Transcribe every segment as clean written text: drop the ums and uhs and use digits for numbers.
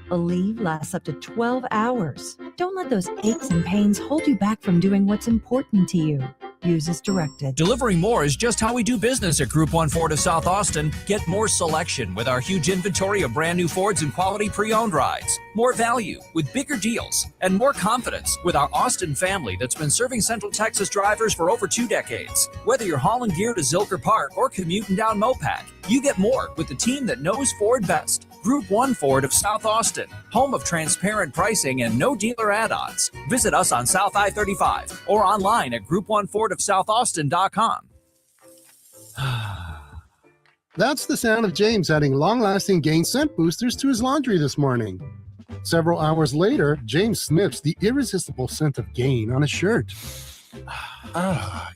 Aleve lasts up to 12 hours. Don't let those aches and pains hold you back from doing what's important to you. Use as directed. Delivering more is just how we do business at Group 1 Ford of South Austin. Get more selection with our huge inventory of brand new Fords and quality pre-owned rides. More value with bigger deals. And more confidence with our Austin family that's been serving Central Texas drivers for over 2 decades. Whether you're hauling gear to Zilker Park or commuting down Mopac, you get more with the team that knows Ford best. Group 1 Ford of South Austin, home of transparent pricing and no dealer add-ons. Visit us on South I-35 or online at group1fordofsouthaustin.com. That's the sound of James adding long-lasting Gain scent boosters to his laundry this morning. Several hours later, James sniffs the irresistible scent of Gain on his shirt.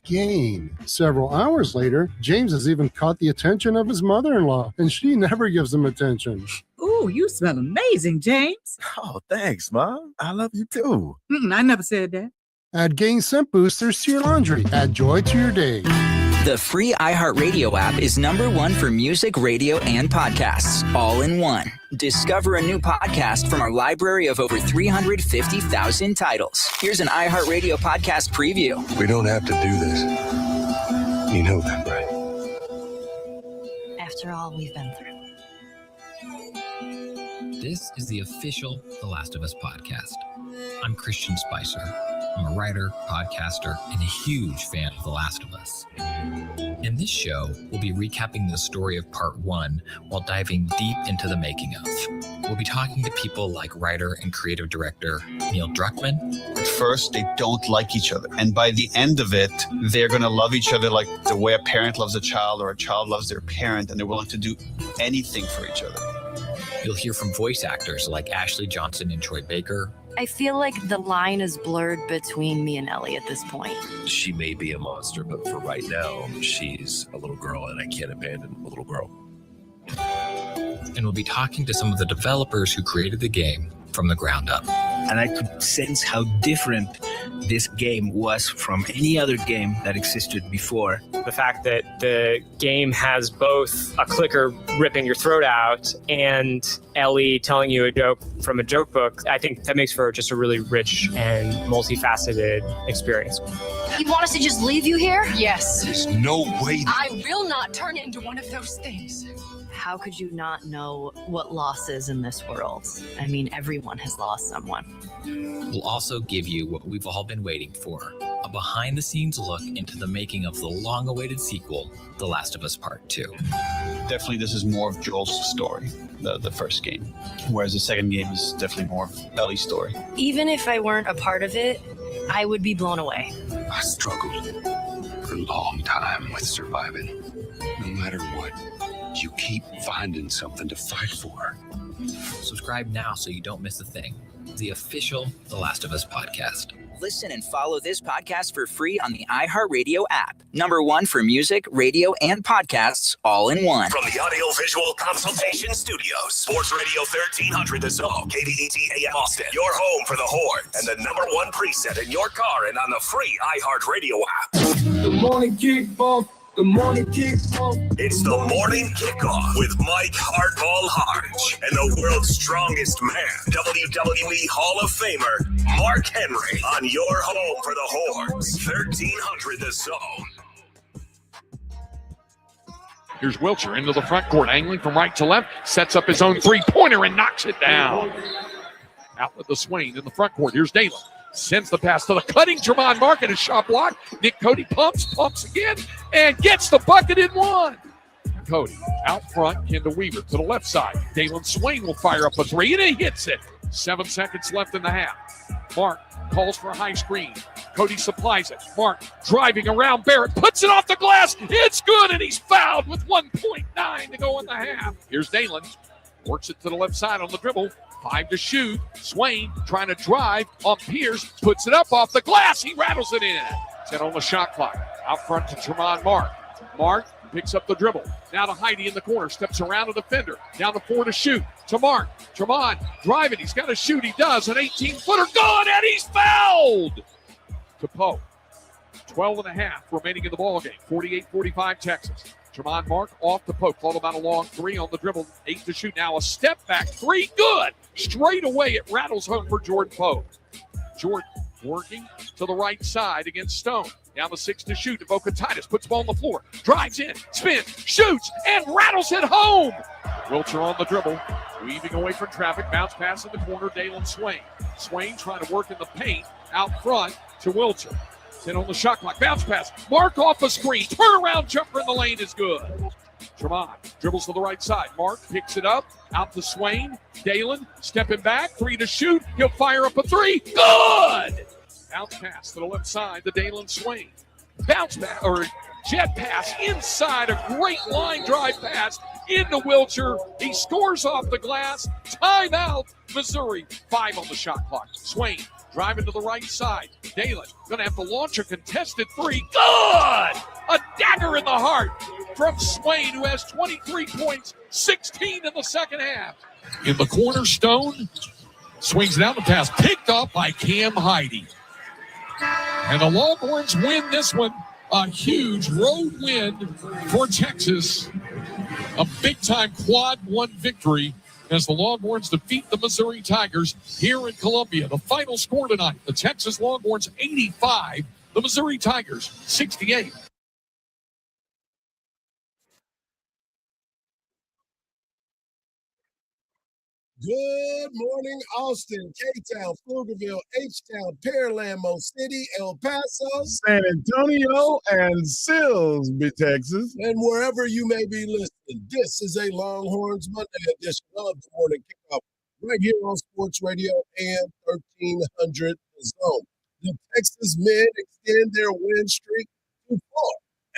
Gain. Several hours later, James has even caught the attention of his mother-in-law, and she never gives him attention. Ooh, you smell amazing, James. Oh, thanks, Mom. I love you too. I never said that. Add Gain scent boosters to your laundry. Add joy to your day. The free iHeartRadio app is #1 for music, radio, and podcasts, all in one. Discover a new podcast from our library of over 350,000 titles. Here's an iHeartRadio podcast preview. We don't have to do this. You know that, right? After all we've been through. This is the official The Last of Us podcast. I'm Christian Spicer. I'm a writer, podcaster, and a huge fan of The Last of Us. In this show, we'll be recapping the story of part 1 while diving deep into the making of. We'll be talking to people like writer and creative director Neil Druckmann. At first, they don't like each other. And by the end of it, they're going to love each other like the way a parent loves a child or a child loves their parent, and they're willing to do anything for each other. You'll hear from voice actors like Ashley Johnson and Troy Baker. I feel like the line is blurred between me and Ellie at this point. She may be a monster, but for right now, she's a little girl, and I can't abandon a little girl. And we'll be talking to some of the developers who created the game from the ground up. And I could sense how different this game was from any other game that existed before. The fact that the game has both a clicker ripping your throat out and Ellie telling you a joke from a joke book, I think that makes for just a really rich and multifaceted experience. You want us to just leave you here? Yes. There's no way. I will not turn into one of those things. How could you not know what loss is in this world? I mean, everyone has lost someone. We'll also give you what we've all been waiting for, a behind-the-scenes look into the making of the long-awaited sequel, The Last of Us Part 2. Definitely, this is more of Joel's story, the first game, whereas the second game is definitely more of Ellie's story. Even if I weren't a part of it, I would be blown away. I struggled for a long time with surviving. No matter what, you keep finding something to fight for. Subscribe now so you don't miss a thing. The official The Last of Us podcast. Listen and follow this podcast for free on the iHeartRadio app. #1 for music, radio, and podcasts, all in one. From the Audio-Visual Consultation Studios, Sports Radio 1300 The Zone, KDET AM Austin, your home for the Horns, and the #1 preset in your car and on the free iHeartRadio app. Good morning, Kickoff. Good morning, Kickoff. It's the Morning Kickoff with Mike Hardball Hardge and the world's strongest man, WWE Hall of Famer, Mark Henry, on your home for the Horns, 1300 The Zone. Here's Wiltshire into the front court, angling from right to left, sets up his own three-pointer and knocks it down. Out with the Swain in the front court. Here's Dalen. Sends the pass to the cutting Tremont Market, a shot block. Nick Cody pumps again, and gets the bucket in one. Cody out front, Kendall Weaver to the left side. Dalen Swain will fire up a three, and he hits it. 7 seconds left in the half. Mark calls for a high screen. Cody supplies it. Mark driving around Barrett, puts it off the glass. It's good, and he's fouled with 1.9 to go in the half. Here's Dalen. Works it to the left side on the dribble. 5 to shoot. Swain trying to drive on Pierce. Puts it up off the glass. He rattles it in. 10 on the shot clock. Out front to Tremont Mark. Mark picks up the dribble. Now to Heidi in the corner. Steps around a defender. Down to 4 to shoot. To Mark. Tremont driving. He's got to shoot. He does. An 18-footer. Good, and he's fouled. To Poe. 12 and a half remaining in the ballgame. 48-45 Texas. Tremont Mark off the poke, followed by a long three on the dribble. 8 to shoot now. A step back three, good. Straight away, it rattles home for Jordan Pope. Jordan working to the right side against Stone. Down to 6 to shoot. Avoca Titus puts the ball on the floor. Drives in, spins, shoots, and rattles it home. Wilcher on the dribble. Weaving away from traffic. Bounce pass in the corner. Dalen Swain. Swain trying to work in the paint. Out front to Wilcher. 10 on the shot clock. Bounce pass. Mark off a screen. Turnaround jumper in the lane is good. Tremont dribbles to the right side. Mark picks it up. Out to Swain. Dalen stepping back. 3 to shoot. He'll fire up a three. Good! Bounce pass to the left side to Dalen Swain. Bounce pass or jet pass inside. A great line drive pass into Wilcher. He scores off the glass. Timeout, Missouri. 5 on the shot clock. Swain driving to the right side. Dalen gonna have to launch a contested three. Good! A dagger in the heart from Swain, who has 23 points, 16 in the second half. In the corner, Stone swings down the pass, picked up by Cam Heide. And the Longhorns win this one. A huge road win for Texas. A big-time quad one victory as the Longhorns defeat the Missouri Tigers here in Columbia. The final score tonight, the Texas Longhorns 85, the Missouri Tigers 68. Good morning, Austin, K-Town, Pflugerville, H-Town, Pearland, Mo City, El Paso, San Antonio, and Silsbee, Texas. And wherever you may be listening, this is a Longhorns Monday edition of the Morning Kickoff right here on Sports Radio and 1300 Zone. The Texas men extend their win streak to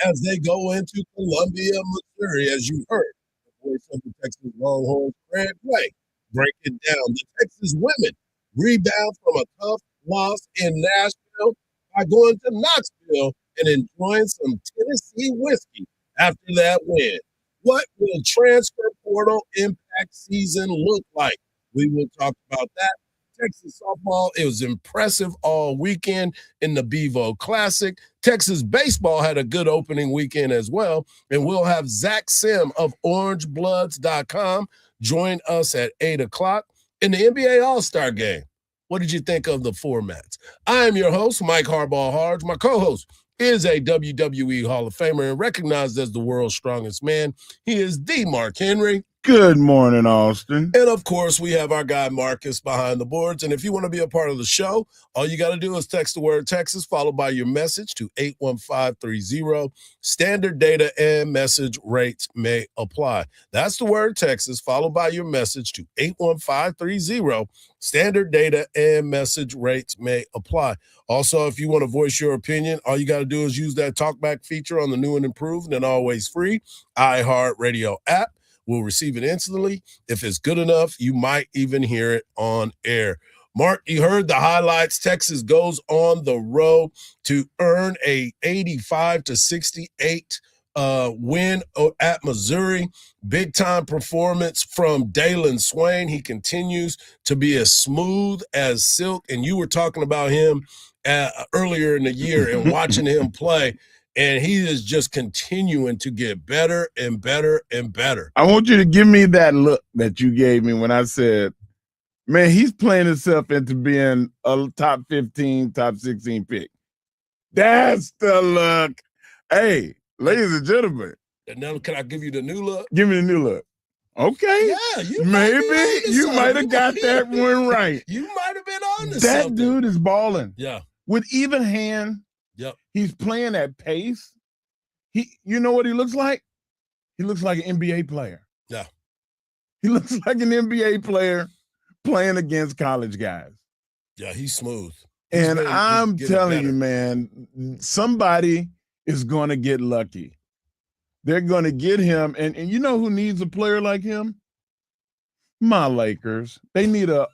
4 as they go into Columbia, Missouri, as you heard. The voice of the Texas Longhorns, Fred Way. Break it down. The Texas women rebound from a tough loss in Nashville by going to Knoxville and enjoying some Tennessee whiskey after that win. What will transfer portal impact season look like? We will talk about that. Texas softball, it was impressive all weekend in the Bevo Classic. Texas baseball had a good opening weekend as well. And we'll have Zach Sim of OrangeBloods.com join us at 8 o'clock in the NBA All-Star Game. What did you think of the formats? I am your host, Mike Hardball Hardge. My co-host is a WWE Hall of Famer and recognized as the world's strongest man. He is the Mark Henry. Good morning, Austin. And, of course, we have our guy Marcus behind the boards. And if you want to be a part of the show, all you got to do is text the word Texas, followed by your message to 81530. Standard data and message rates may apply. That's the word Texas, followed by your message to 81530. Standard data and message rates may apply. Also, if you want to voice your opinion, all you got to do is use that talkback feature on the new and improved and always free iHeartRadio app. We'll receive it instantly. If it's good enough, you might even hear it on air. Mark, you heard the highlights. Texas goes on the road to earn a 85-68 win at Missouri. Big-time performance from Dalen Swain. He continues to be as smooth as silk, and you were talking about him earlier in the year and watching him play. And he is just continuing to get better and better and better. I want you to give me that look that you gave me when I said, man, he's playing himself into being a top 15, top 16 pick. That's the look. Hey, ladies and gentlemen. And now can I give you the new look? Give me the new look. Okay. Yeah, maybe you might have got that one right. You might have been on to that something. Dude is balling. Yeah. With even hand. Yep. He's playing at pace. You know what he looks like? He looks like an NBA player. Yeah. He looks like an NBA player playing against college guys. Yeah, he's smooth. And I'm telling you, man, somebody is going to get lucky. They're going to get him. And you know who needs a player like him? My Lakers. They need a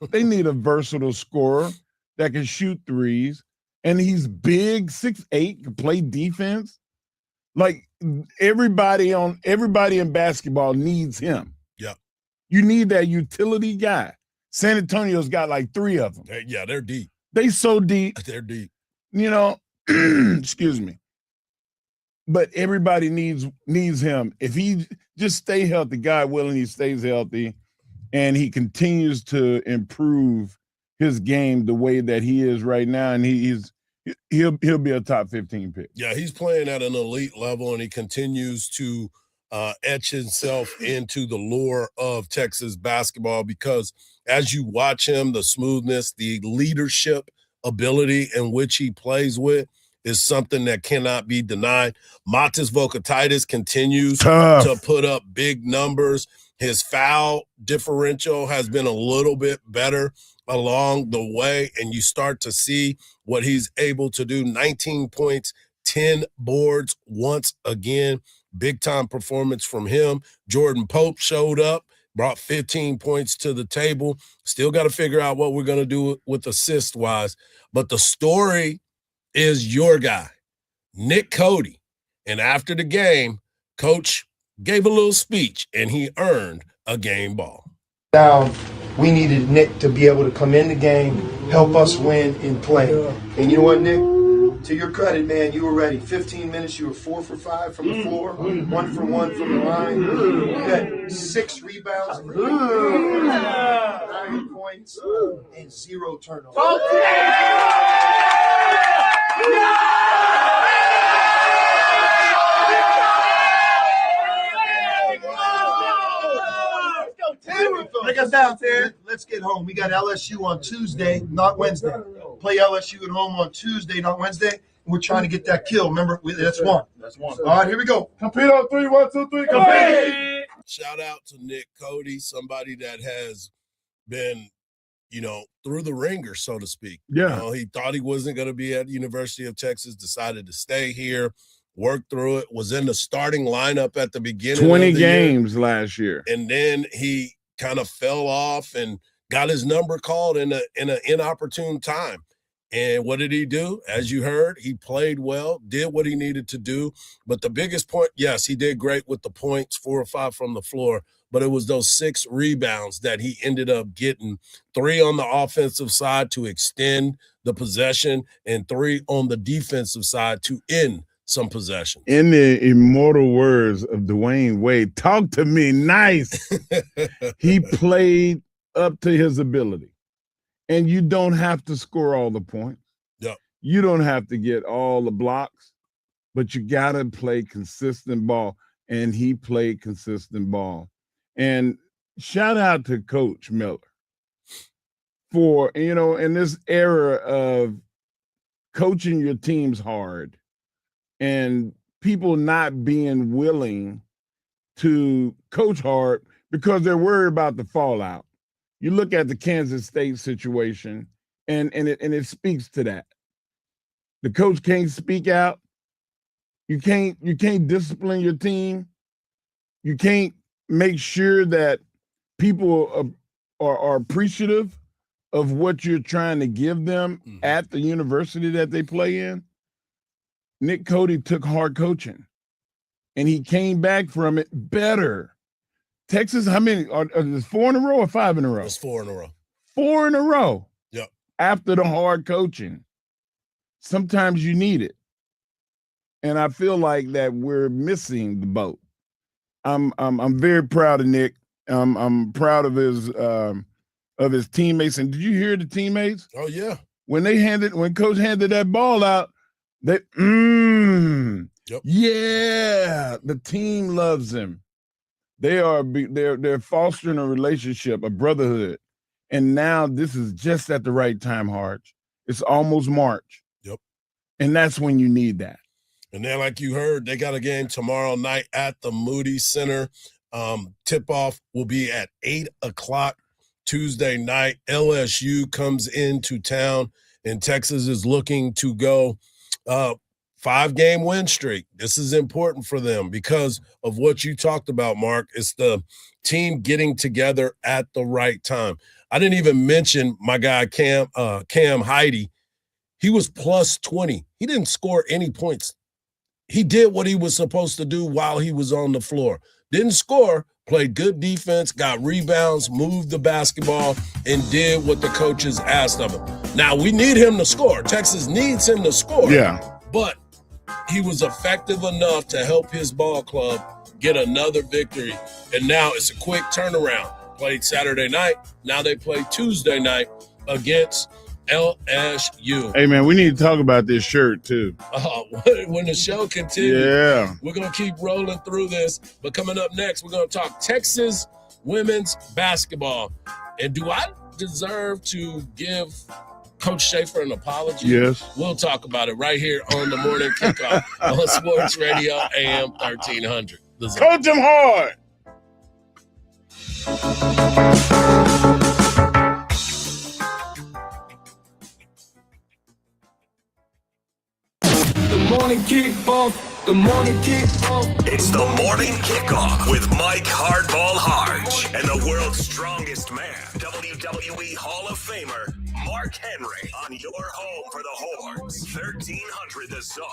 versatile scorer that can shoot threes. And he's big, 6'8", can play defense. Like everybody in basketball needs him. Yeah. You need that utility guy. San Antonio's got like 3 of them. Yeah, they're deep. They so deep. They're deep. You know, excuse me. but everybody needs him. If he just stay healthy, God willing, he stays healthy, and he continues to improve his game the way that he is right now, and he'll be a top 15 pick. Yeah, he's playing at an elite level, and he continues to etch himself into the lure of Texas basketball because as you watch him, the smoothness, the leadership ability in which he plays with is something that cannot be denied. Matas Vokatitis continues to put up big numbers. His foul differential has been a little bit better along the way, and you start to see what he's able to do. 19 points, 10 boards once again. Big-time performance from him. Jordan Pope showed up, brought 15 points to the table. Still got to figure out what we're going to do with assist-wise. But the story is your guy, Nick Cody. And after the game, Coach gave a little speech, and he earned a game ball. Down, we needed Nick to be able to come in the game, help us win and play. And you know what, Nick? To your credit, man, you were ready. 15 minutes, you were 4 for 5 from the floor, 1 for 1 from the line. You had 6 rebounds, 9 points, and 0 turnovers. Take us down, Terry. Let's get home. We got LSU on Tuesday, not Wednesday. Play LSU at home on Tuesday, not Wednesday. And we're trying to get that kill. Remember, that's one. That's one. All right, here we go. Compete on 3, 1, 2, 3. Compete. Shout out to Nick Cody, somebody that has been, through the ringer, so to speak. Yeah. He thought he wasn't going to be at the University of Texas, decided to stay here, work through it, was in the starting lineup at the beginning 20 of the games year. last year. And then he kind of fell off and got his number called in an inopportune time. And what did he do? As you heard, he played well, did what he needed to do. But the biggest point, yes, he did great with the points, 4 or 5 from the floor, but it was those 6 rebounds that he ended up getting, 3 on the offensive side to extend the possession and 3 on the defensive side to end some possessions. In the immortal words of Dwayne Wade, talk to me nice. He played up to his ability. And you don't have to score all the points. Yep. You don't have to get all the blocks, but you got to play consistent ball. And he played consistent ball. And shout out to Coach Miller for, in this era of coaching your teams hard, and people not being willing to coach hard because they're worried about the fallout. You look at the Kansas State situation, and it speaks to that. The coach can't speak out. You can't discipline your team. You can't make sure that people are appreciative of what you're trying to give them at the university that they play in. Nick Cody took hard coaching, and he came back from it better. Texas, how many? Is 4 in a row or 5 in a row? It's 4 in a row. 4 in a row. Yep. After the hard coaching. Sometimes you need it. And I feel like that we're missing the boat. I'm very proud of Nick. I'm proud of his teammates. And did you hear the teammates? Oh, yeah. When Coach handed that ball out, yep. Yeah, the team loves him. They're fostering a relationship, a brotherhood. And now this is just at the right time, Hardge. It's almost March. Yep. And that's when you need that. And then, like you heard, they got a game tomorrow night at the Moody Center. Tip-off will be at 8 o'clock Tuesday night. LSU comes into town, and Texas is looking to go 5-game win streak. This is important for them because of what you talked about, Mark. It's the team getting together at the right time. I didn't even mention my guy Cam Heide. He was plus 20. He didn't score any points. He did what he was supposed to do while he was on the floor. Didn't score, played good defense, got rebounds, moved the basketball, and did what the coaches asked of him. Now, we need him to score. Texas needs him to score. Yeah. But he was effective enough to help his ball club get another victory. And now it's a quick turnaround. Played Saturday night. Now they play Tuesday night against LSU. Hey, man, we need to talk about this shirt, too. When the show continues, we're going to keep rolling through this. But coming up next, we're going to talk Texas women's basketball. And do I deserve to give Coach Schaefer an apology? Yes. We'll talk about it right here on the Morning Kickoff on Sports Radio AM 1300. Coach them hard. Morning Kickoff. The Morning Kickoff. It's the Morning Kickoff with Mike Hardball Hardge and the world's strongest man, WWE Hall of Famer, Mark Henry, on your home for the Horns, 1300 The Zone.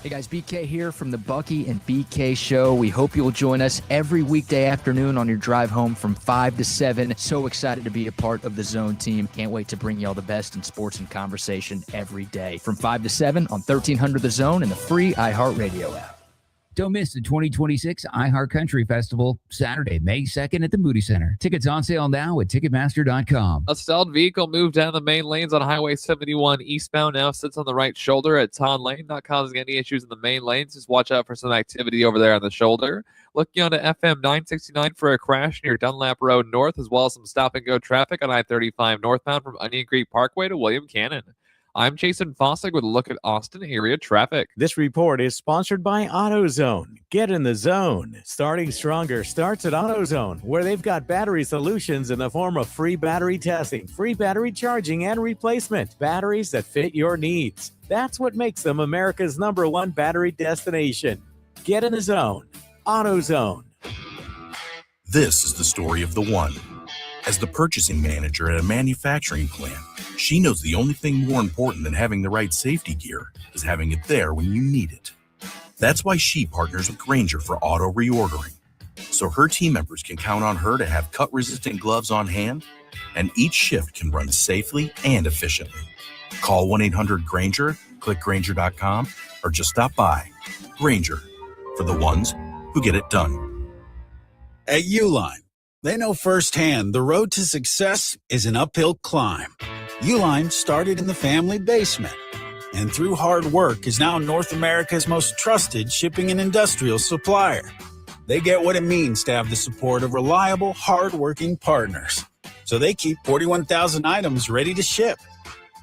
Hey guys, BK here from the Bucky and BK Show. We hope you'll join us every weekday afternoon on your drive home from 5 to 7. So excited to be a part of the Zone team. Can't wait to bring you all the best in sports and conversation every day. From 5 to 7 on 1300 The Zone and the free iHeartRadio app. Don't miss the 2026 iHeart Country Festival, Saturday, May 2nd at the Moody Center. Tickets on sale now at Ticketmaster.com. A stalled vehicle moved down the main lanes on Highway 71 eastbound, now sits on the right shoulder at Ton Lane, not causing any issues in the main lanes. Just watch out for some activity over there on the shoulder. Looking onto FM 969 for a crash near Dunlap Road North, as well as some stop-and-go traffic on I-35 northbound from Onion Creek Parkway to William Cannon. I'm Jason Fossick with a look at Austin area traffic. This report is sponsored by AutoZone. Get in the zone. Starting stronger starts at AutoZone, where they've got battery solutions in the form of free battery testing, free battery charging, and replacement. Batteries that fit your needs. That's what makes them America's #1 battery destination. Get in the zone. AutoZone. This is the story of the one. As the purchasing manager at a manufacturing plant, she knows the only thing more important than having the right safety gear is having it there when you need it. That's why she partners with Grainger for auto reordering, so her team members can count on her to have cut-resistant gloves on hand, and each shift can run safely and efficiently. Call 1-800-GRAINGER, click Grainger.com, or just stop by. Grainger, for the ones who get it done. At Uline, they know firsthand the road to success is an uphill climb. Uline started in the family basement, and through hard work is now North America's most trusted shipping and industrial supplier. They get what it means to have the support of reliable, hard-working partners. So they keep 41,000 items ready to ship.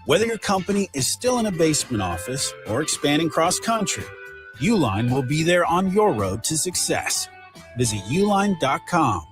Whether your company is still in a basement office or expanding cross-country, Uline will be there on your road to success. Visit uline.com.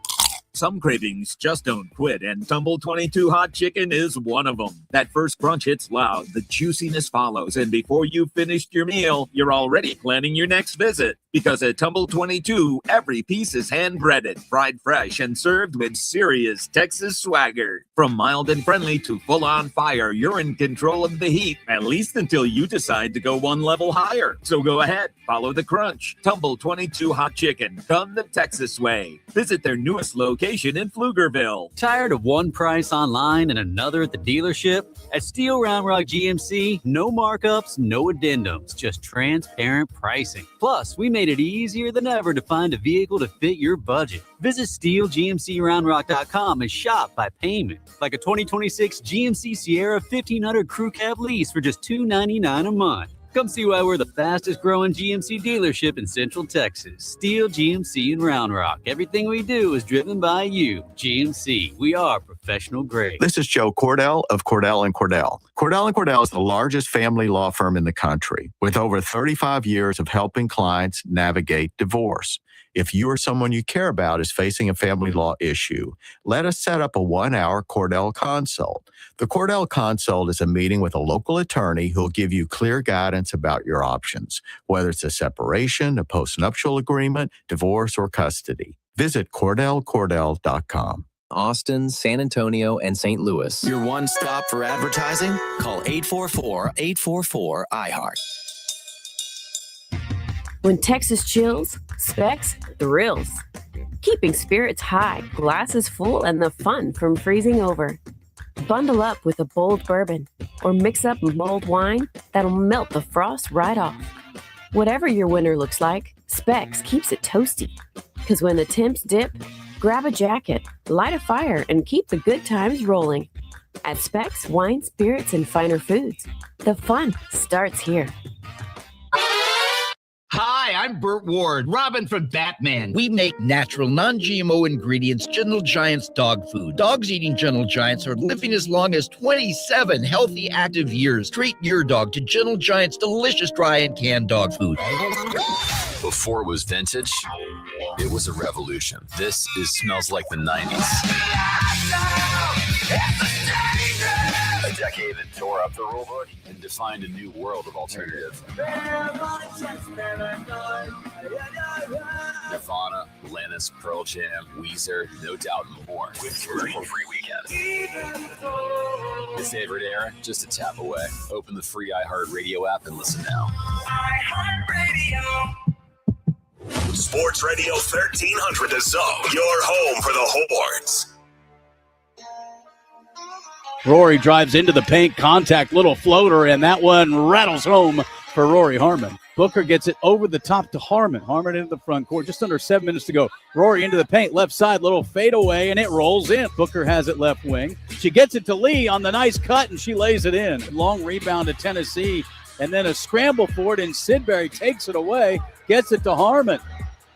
Some cravings just don't quit, and Tumble 22 Hot Chicken is one of them. That first crunch hits loud, the juiciness follows, and before you've finished your meal, you're already planning your next visit. Because at Tumble 22, every piece is hand-breaded, fried fresh, and served with serious Texas swagger. From mild and friendly to full-on fire, you're in control of the heat, at least until you decide to go one level higher. So go ahead, follow the crunch. Tumble 22 Hot Chicken, come the Texas way. Visit their newest location in Pflugerville. Tired of one price online and another at the dealership? At Steel Round Rock GMC, no markups, no addendums, just transparent pricing. Plus, we made it easier than ever to find a vehicle to fit your budget. Visit SteelGMCRoundRock.com and shop by payment, like a 2026 GMC Sierra 1500 Crew Cab lease for just $299 a month. Come see why we're the fastest growing GMC dealership in Central Texas. Steel GMC in Round Rock. Everything we do is driven by you. GMC, we are professional grade. This is Joe Cordell of Cordell & Cordell. Cordell & Cordell is the largest family law firm in the country with over 35 years of helping clients navigate divorce. If you or someone you care about is facing a family law issue, let us set up a 1-hour Cordell Consult. The Cordell Consult is a meeting with a local attorney who will give you clear guidance about your options, whether it's a separation, a postnuptial agreement, divorce, or custody. Visit CordellCordell.com. Austin, San Antonio, and St. Louis. Your one stop for advertising? Call 844-844-iHeart. When Texas chills, Specs thrills. Keeping spirits high, glasses full, and the fun from freezing over. Bundle up with a bold bourbon or mix up mulled wine that'll melt the frost right off. Whatever your winter looks like, Specs keeps it toasty. Because when the temps dip, grab a jacket, light a fire, and keep the good times rolling. At Specs Wine, Spirits, and Finer Foods, the fun starts here. Hi, I'm Burt Ward, Robin from Batman. We make natural, non-GMO ingredients, Gentle Giants dog food. Dogs eating Gentle Giants are living as long as 27 healthy, active years. Treat your dog to Gentle Giants' delicious dry and canned dog food. Before it was vintage, it was a revolution. This smells like the 90s. A decade that tore up the rulebook and defined a new world of alternative. Nirvana, Lennis, Pearl Jam, Weezer, No Doubt, and more. With commercial-free weekends. Your favorite era? Just a tap away. Open the free iHeartRadio app and listen now. Sports Radio 1300 The Zone, your home for the Horns. Rory drives into the paint, contact, little floater, and that one rattles home for Rory Harmon. Booker gets it over the top to Harmon. Harmon into the front court, just under 7 minutes to go. Rory into the paint, left side, little fadeaway, and it rolls in. Booker has it left wing. She gets it to Lee on the nice cut, and she lays it in. Long rebound to Tennessee, and then a scramble for it, and Sidbury takes it away, gets it to Harmon.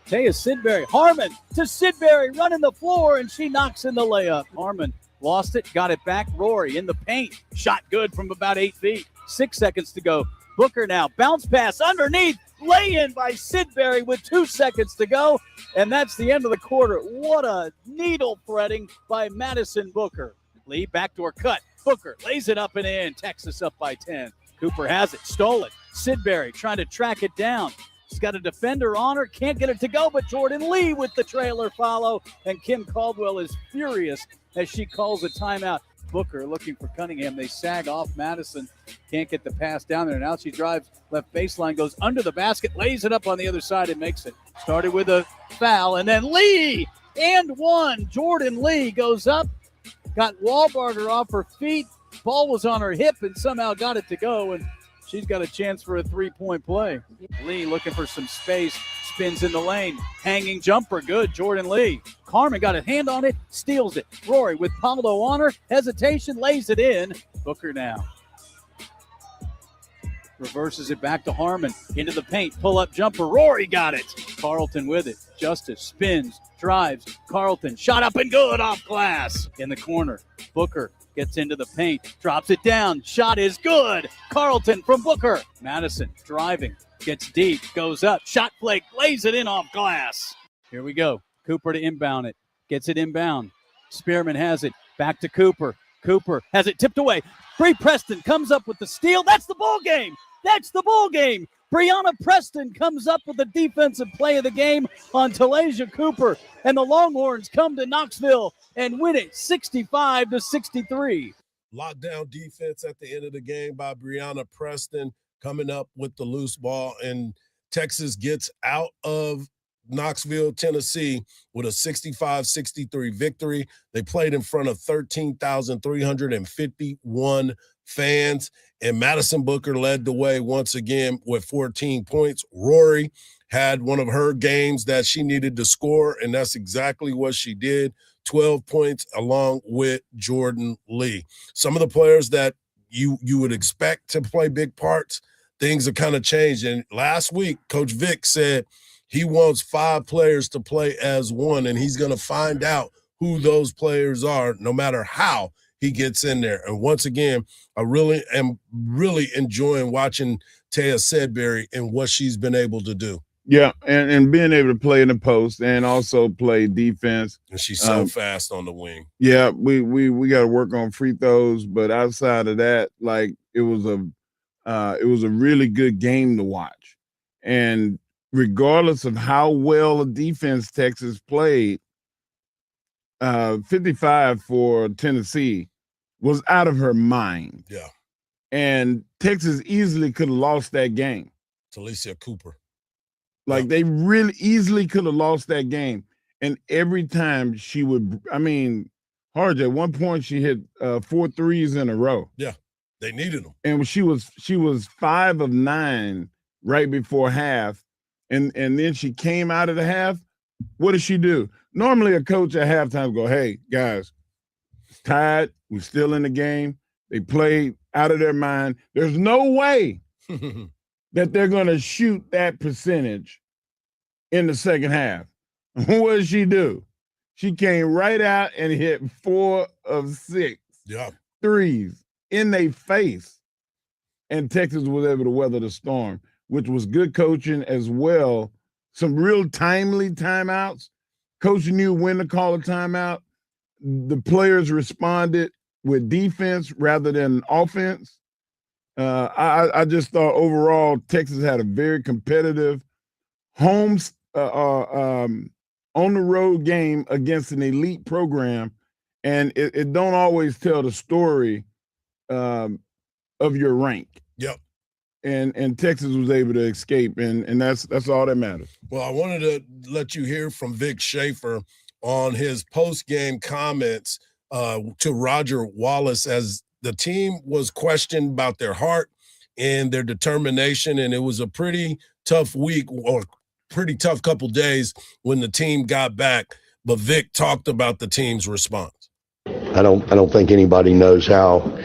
Taya Sidbury, Harmon to Sidbury, running the floor, and she knocks in the layup. Harmon lost it, got it back. Rory in the paint. Shot good from about 8 feet. 6 seconds to go. Booker now. Bounce pass underneath. Lay in by Sidbury with 2 seconds to go. And that's the end of the quarter. What a needle threading by Madison Booker. Lee backdoor cut. Booker lays it up and in. Texas up by 10. Cooper has it. Stole it. Sidbury trying to track it down. She's got a defender on her. Can't get it to go, but Jordan Lee with the trailer follow. And Kim Caldwell is furious as she calls a timeout. Booker looking for Cunningham. They sag off Madison. Can't get the pass down there. Now she drives left baseline, goes under the basket, lays it up on the other side and makes it. Started with a foul, and then Lee and one. Jordan Lee goes up, got Wahlbarger off her feet. Ball was on her hip and somehow got it to go, and she's got a chance for a three-point play. Lee looking for some space, spins in the lane, hanging jumper, good, Jordan Lee. Carmen got a hand on it, steals it. Rory with Paulo on her, hesitation, lays it in. Booker now. Reverses it back to Harmon, into the paint, pull-up jumper, Rory got it. Carlton with it, Justice spins, drives, Carlton, shot up and good off glass. In the corner, Booker gets into the paint, drops it down, shot is good. Carlton from Booker. Madison driving, gets deep, goes up, shot fake, lays it in off glass. Here we go. Cooper to inbound it, gets it inbound. Spearman has it, back to Cooper. Cooper has it tipped away. Bree Preston comes up with the steal. That's the ball game. That's the ball game. Brianna Preston comes up with the defensive play of the game on Talasia Cooper. And the Longhorns come to Knoxville and win it 65-63. Lockdown defense at the end of the game by Brianna Preston coming up with the loose ball. And Texas gets out of Knoxville, Tennessee with a 65-63 victory. They played in front of 13,351 fans, and Madison Booker led the way once again with 14 points. Rory had one of her games that she needed to score, and that's exactly what she did. 12 points along with Jordan Lee. Some of the players that you would expect to play big parts, things have kind of changed. And last week, Coach Vic said he wants 5 players to play as one, and he's going to find out who those players are no matter how he gets in there. And once again, I really am enjoying watching Taya Sedbury and what she's been able to do. Yeah, and being able to play in the post and also play defense. And she's so fast on the wing. Yeah, we got to work on free throws, but outside of that, like it was a really good game to watch. And regardless of how well a defense Texas played, 55 for Tennessee was out of her mind. Yeah. And Texas easily could have lost that game. Talasia Cooper. Like they really easily could have lost that game. And every time she would, Hardge, at one point she hit 4 threes in a row. Yeah, they needed them. And she was 5 of 9 right before half. And then she came out of the half. What does she do? Normally a coach at halftime go, hey, guys, it's tied. We're still in the game. They played out of their mind. There's no way that they're going to shoot that percentage in the second half. What did she do? She came right out and hit 4 of 6 threes in their face. And Texas was able to weather the storm, which was good coaching as well. Some real timely timeouts. Coach knew when to call a timeout. The players responded with defense rather than offense. I just thought overall Texas had a very competitive on the road game against an elite program, and it don't always tell the story of your rank. Yep. And Texas was able to escape, and that's all that matters. Well, I wanted to let you hear from Vic Schaefer on his post-game comments to Roger Wallace as the team was questioned about their heart and their determination, and it was a pretty tough week or pretty tough couple days when the team got back. But Vic talked about the team's response. I don't think anybody knows how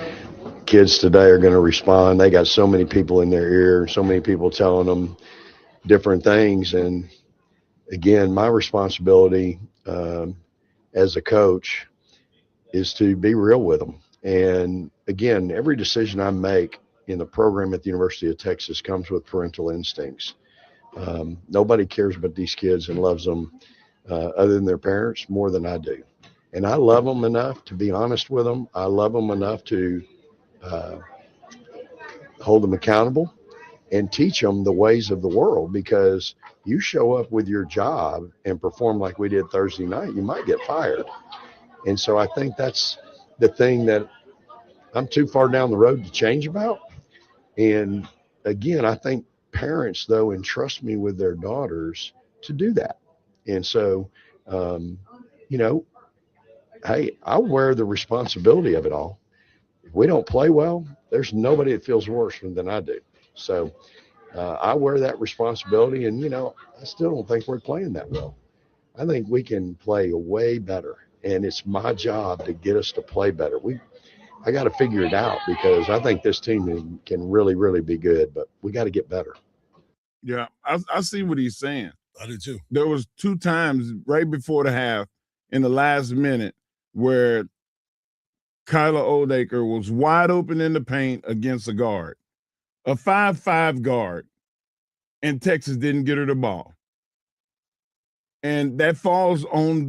kids today are going to respond. They got so many people in their ear, so many people telling them different things. And again, my responsibility as a coach is to be real with them. And again, every decision I make in the program at the University of Texas comes with parental instincts. Nobody cares about these kids and loves them other than their parents more than I do. And I love them enough to be honest with them. I love them enough to hold them accountable and teach them the ways of the world, because you show up with your job and perform like we did Thursday night, you might get fired. And so I think that's the thing that I'm too far down the road to change about. And again, I think parents, though, entrust me with their daughters to do that. And so, hey, I'll wear the responsibility of it all. If we don't play well, there's nobody that feels worse than I do. So I wear that responsibility, and, I still don't think we're playing that well. I think we can play way better, and it's my job to get us to play better. I got to figure it out, because I think this team can really, really be good, but we got to get better. Yeah, I see what he's saying. I do too. There was 2 times right before the half in the last minute where Kyla Oldacre was wide open in the paint against a guard, a 5'5" guard, and Texas didn't get her the ball. And that falls on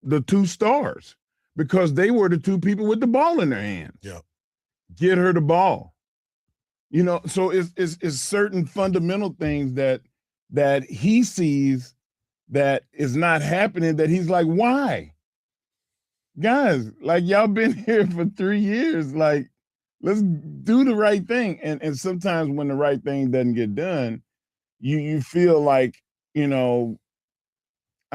the 2 stars, because they were the 2 people with the ball in their hands. Yeah. Get her the ball. So it's certain fundamental things that he sees that is not happening, that he's like, why? Guys, like, y'all been here for 3 years. Like, let's do the right thing. And sometimes when the right thing doesn't get done, you feel like,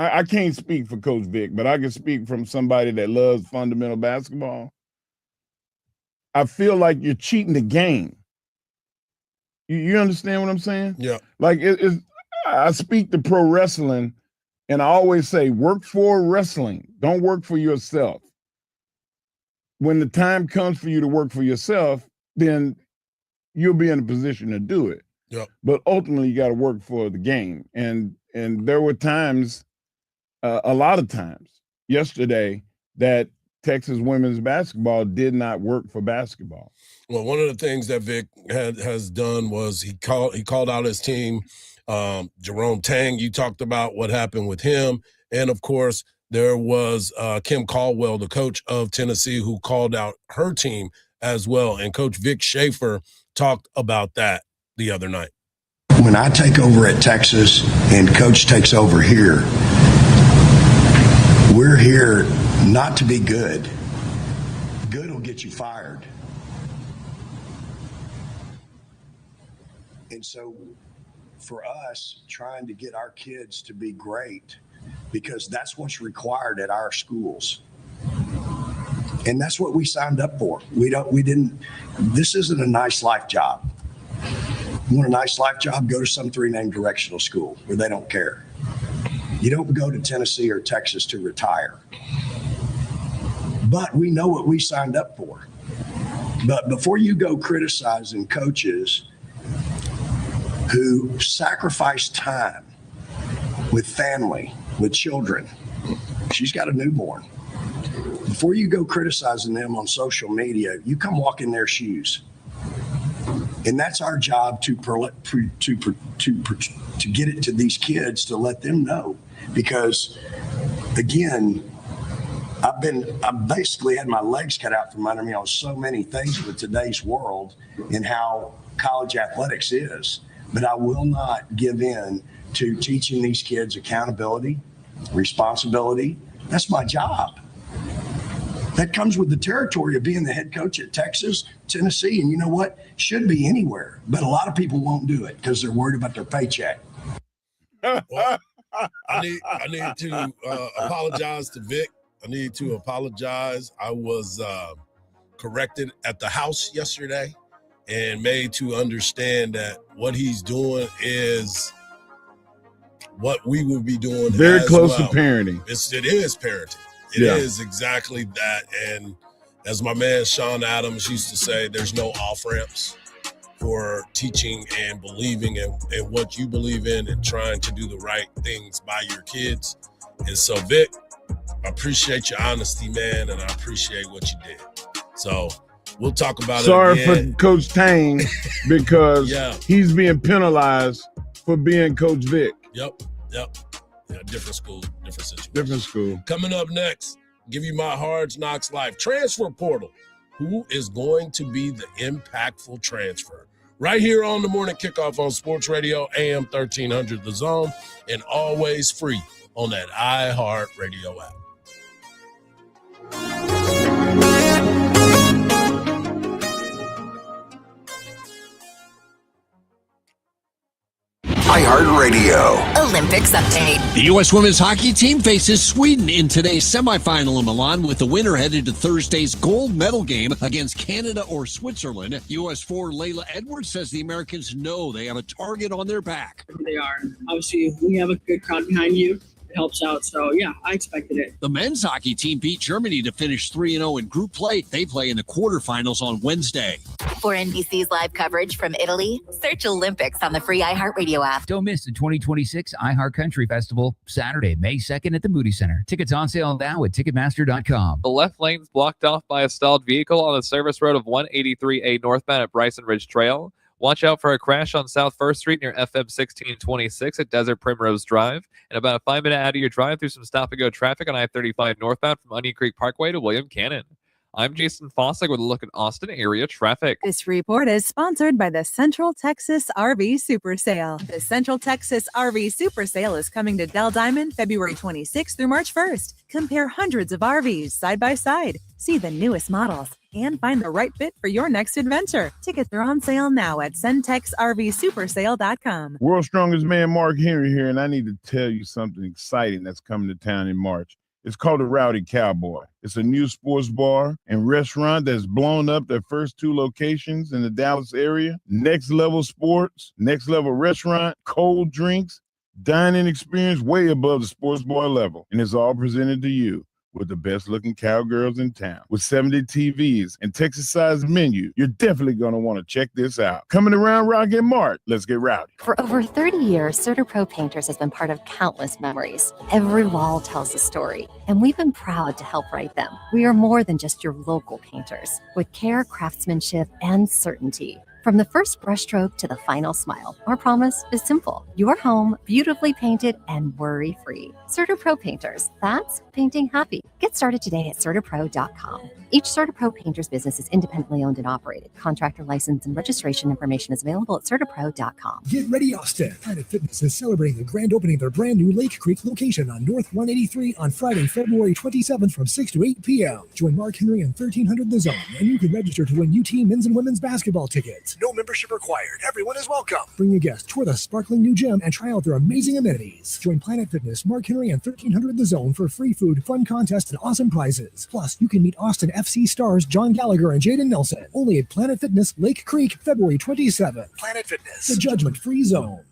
I can't speak for Coach Vic, but I can speak from somebody that loves fundamental basketball. I feel like you're cheating the game. You understand what I'm saying? Yeah. Like, I speak to pro wrestling, and I always say, work for wrestling. Don't work for yourself. When the time comes for you to work for yourself, then you'll be in a position to do it. Yeah. But ultimately, you got to work for the game. And there were times, a lot of times yesterday, that Texas women's basketball did not work for basketball. Well, one of the things that Vic has done was he called out his team. Jerome Tang, you talked about what happened with him. And, of course, there was Kim Caldwell, the coach of Tennessee, who called out her team as well. And Coach Vic Schaefer talked about that the other night. When I take over at Texas and Coach takes over here, we're here not to be good. Good will get you fired. And so for us trying to get our kids to be great, because that's what's required at our schools. And that's what we signed up for. This isn't a nice life job. You want a nice life job? Go to some 3-name directional school where they don't care. You don't go to Tennessee or Texas to retire. But we know what we signed up for. But before you go criticizing coaches who sacrifice time with family, with children, she's got a newborn. Before you go criticizing them on social media, you come walk in their shoes. And that's our job to get it to these kids, to let them know. Because again, I've basically had my legs cut out from under me on so many things with today's world and how college athletics is. But I will not give in to teaching these kids accountability, responsibility. That's my job. That comes with the territory of being the head coach at Texas, Tennessee, and you know what? Should be anywhere. But a lot of people won't do it because they're worried about their paycheck. Well, I need to apologize to Vic. I need to apologize. I was corrected at the house yesterday and made to understand that what he's doing is what we would be doing. Very close well. to parenting. It is parenting. It is exactly that. And as my man Sean Adams used to say, there's no off-ramps for teaching and believing in what you believe in and trying to do the right things by your kids. And so, Vic, I appreciate your honesty, man, and I appreciate what you did. So we'll talk about Sorry it again. for Coach Tang because he's being penalized for being Coach Vic. Yep. Yeah, different school, different situation. Different school. Coming up next, give you my Hardge Knocks Life transfer portal. Who is going to be the impactful transfer? Right here on the morning kickoff on Sports Radio, AM 1300 The Zone, and always free on that iHeartRadio app. iHeartRadio. Olympics update. The U.S. women's hockey team faces Sweden in today's semifinal in Milan, with the winner headed to Thursday's gold medal game against Canada or Switzerland. U.S. forward Layla Edwards says the Americans know they have a target on their back. They are. Obviously, we have a good crowd behind you. It helps out. So, yeah, I expected it. The men's hockey team beat Germany to finish 3-0 in group play. They play in the quarterfinals on Wednesday. For NBC's live coverage from Italy, search Olympics on the free iHeartRadio app. Don't miss the 2026 iHeart Country Festival, Saturday, May 2nd at the Moody Center. Tickets on sale now at Ticketmaster.com. The left lane's blocked off by a stalled vehicle on the service road of 183A northbound at Bryson Ridge Trail. Watch out for a crash on South 1st Street near FM 1626 at Desert Primrose Drive. And about a 5-minute out of your drive through some stop-and-go traffic on I-35 northbound from Onion Creek Parkway to William Cannon. I'm Jason Fossick with a look at Austin area traffic. This report is sponsored by the Central Texas RV Super Sale. The Central Texas RV Super Sale is coming to Dell Diamond February 26th through March 1st. Compare hundreds of RVs side by side. See the newest models and find the right fit for your next adventure. Tickets are on sale now at centexrvsupersale.com. World's Strongest Man Mark Henry here, and I need to tell you something exciting that's coming to town in March. It's called the Rowdy Cowboy. It's a new sports bar and restaurant that's blown up their first 2 locations in the Dallas area. Next level sports, next level restaurant, cold drinks, dining experience way above the sports bar level. And it's all presented to you with the best looking cowgirls in town. With 70 TVs and Texas-sized menu, you're definitely going to want to check this out. Coming around Rocket Mart, let's get rowdy. For over 30 years, CertaPro Painters has been part of countless memories. Every wall tells a story, and we've been proud to help write them. We are more than just your local painters, with care, craftsmanship, and certainty. From the first brushstroke to the final smile, our promise is simple. Your home beautifully painted and worry-free. CertaPro Painters, that's painting happy. Get started today at CertaPro.com. Each CertaPro Painters business is independently owned and operated. Contractor license and registration information is available at CertaPro.com. Get ready, Austin. Planet Fitness is celebrating the grand opening of their brand new Lake Creek location on North 183 on Friday, February 27th from 6 to 8 p.m. Join Mark Henry and 1300 The Zone, and you can register to win UT men's and women's basketball tickets. No membership required. Everyone is welcome. Bring a guest, tour the sparkling new gym, and try out their amazing amenities. Join Planet Fitness, Mark Henry, and 1300 The Zone for free food, fun contests, and awesome prizes. Plus, you can meet Austin FC stars John Gallagher and Jaden Nelson. Only at Planet Fitness, Lake Creek, February 27th. Planet Fitness, the judgment-free zone.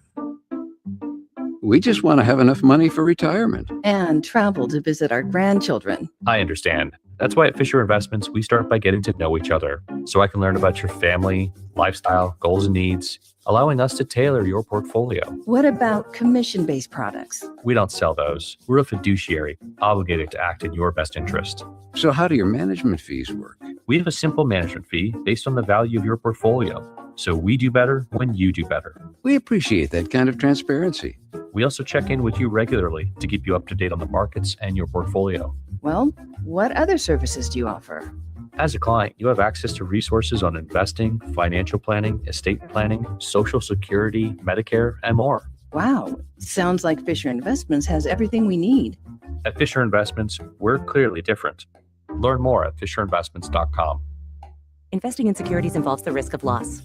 We just want to have enough money for retirement. And travel to visit our grandchildren. I understand. That's why at Fisher Investments, we start by getting to know each other so I can learn about your family, lifestyle, goals, and needs, allowing us to tailor your portfolio. What about commission-based products? We don't sell those. We're a fiduciary, obligated to act in your best interest. So how do your management fees work? We have a simple management fee based on the value of your portfolio. So we do better when you do better. We appreciate that kind of transparency. We also check in with you regularly to keep you up to date on the markets and your portfolio. Well, what other services do you offer? As a client, you have access to resources on investing, financial planning, estate planning, Social Security, Medicare, and more. Wow, sounds like Fisher Investments has everything we need. At Fisher Investments, we're clearly different. Learn more at fisherinvestments.com. Investing in securities involves the risk of loss.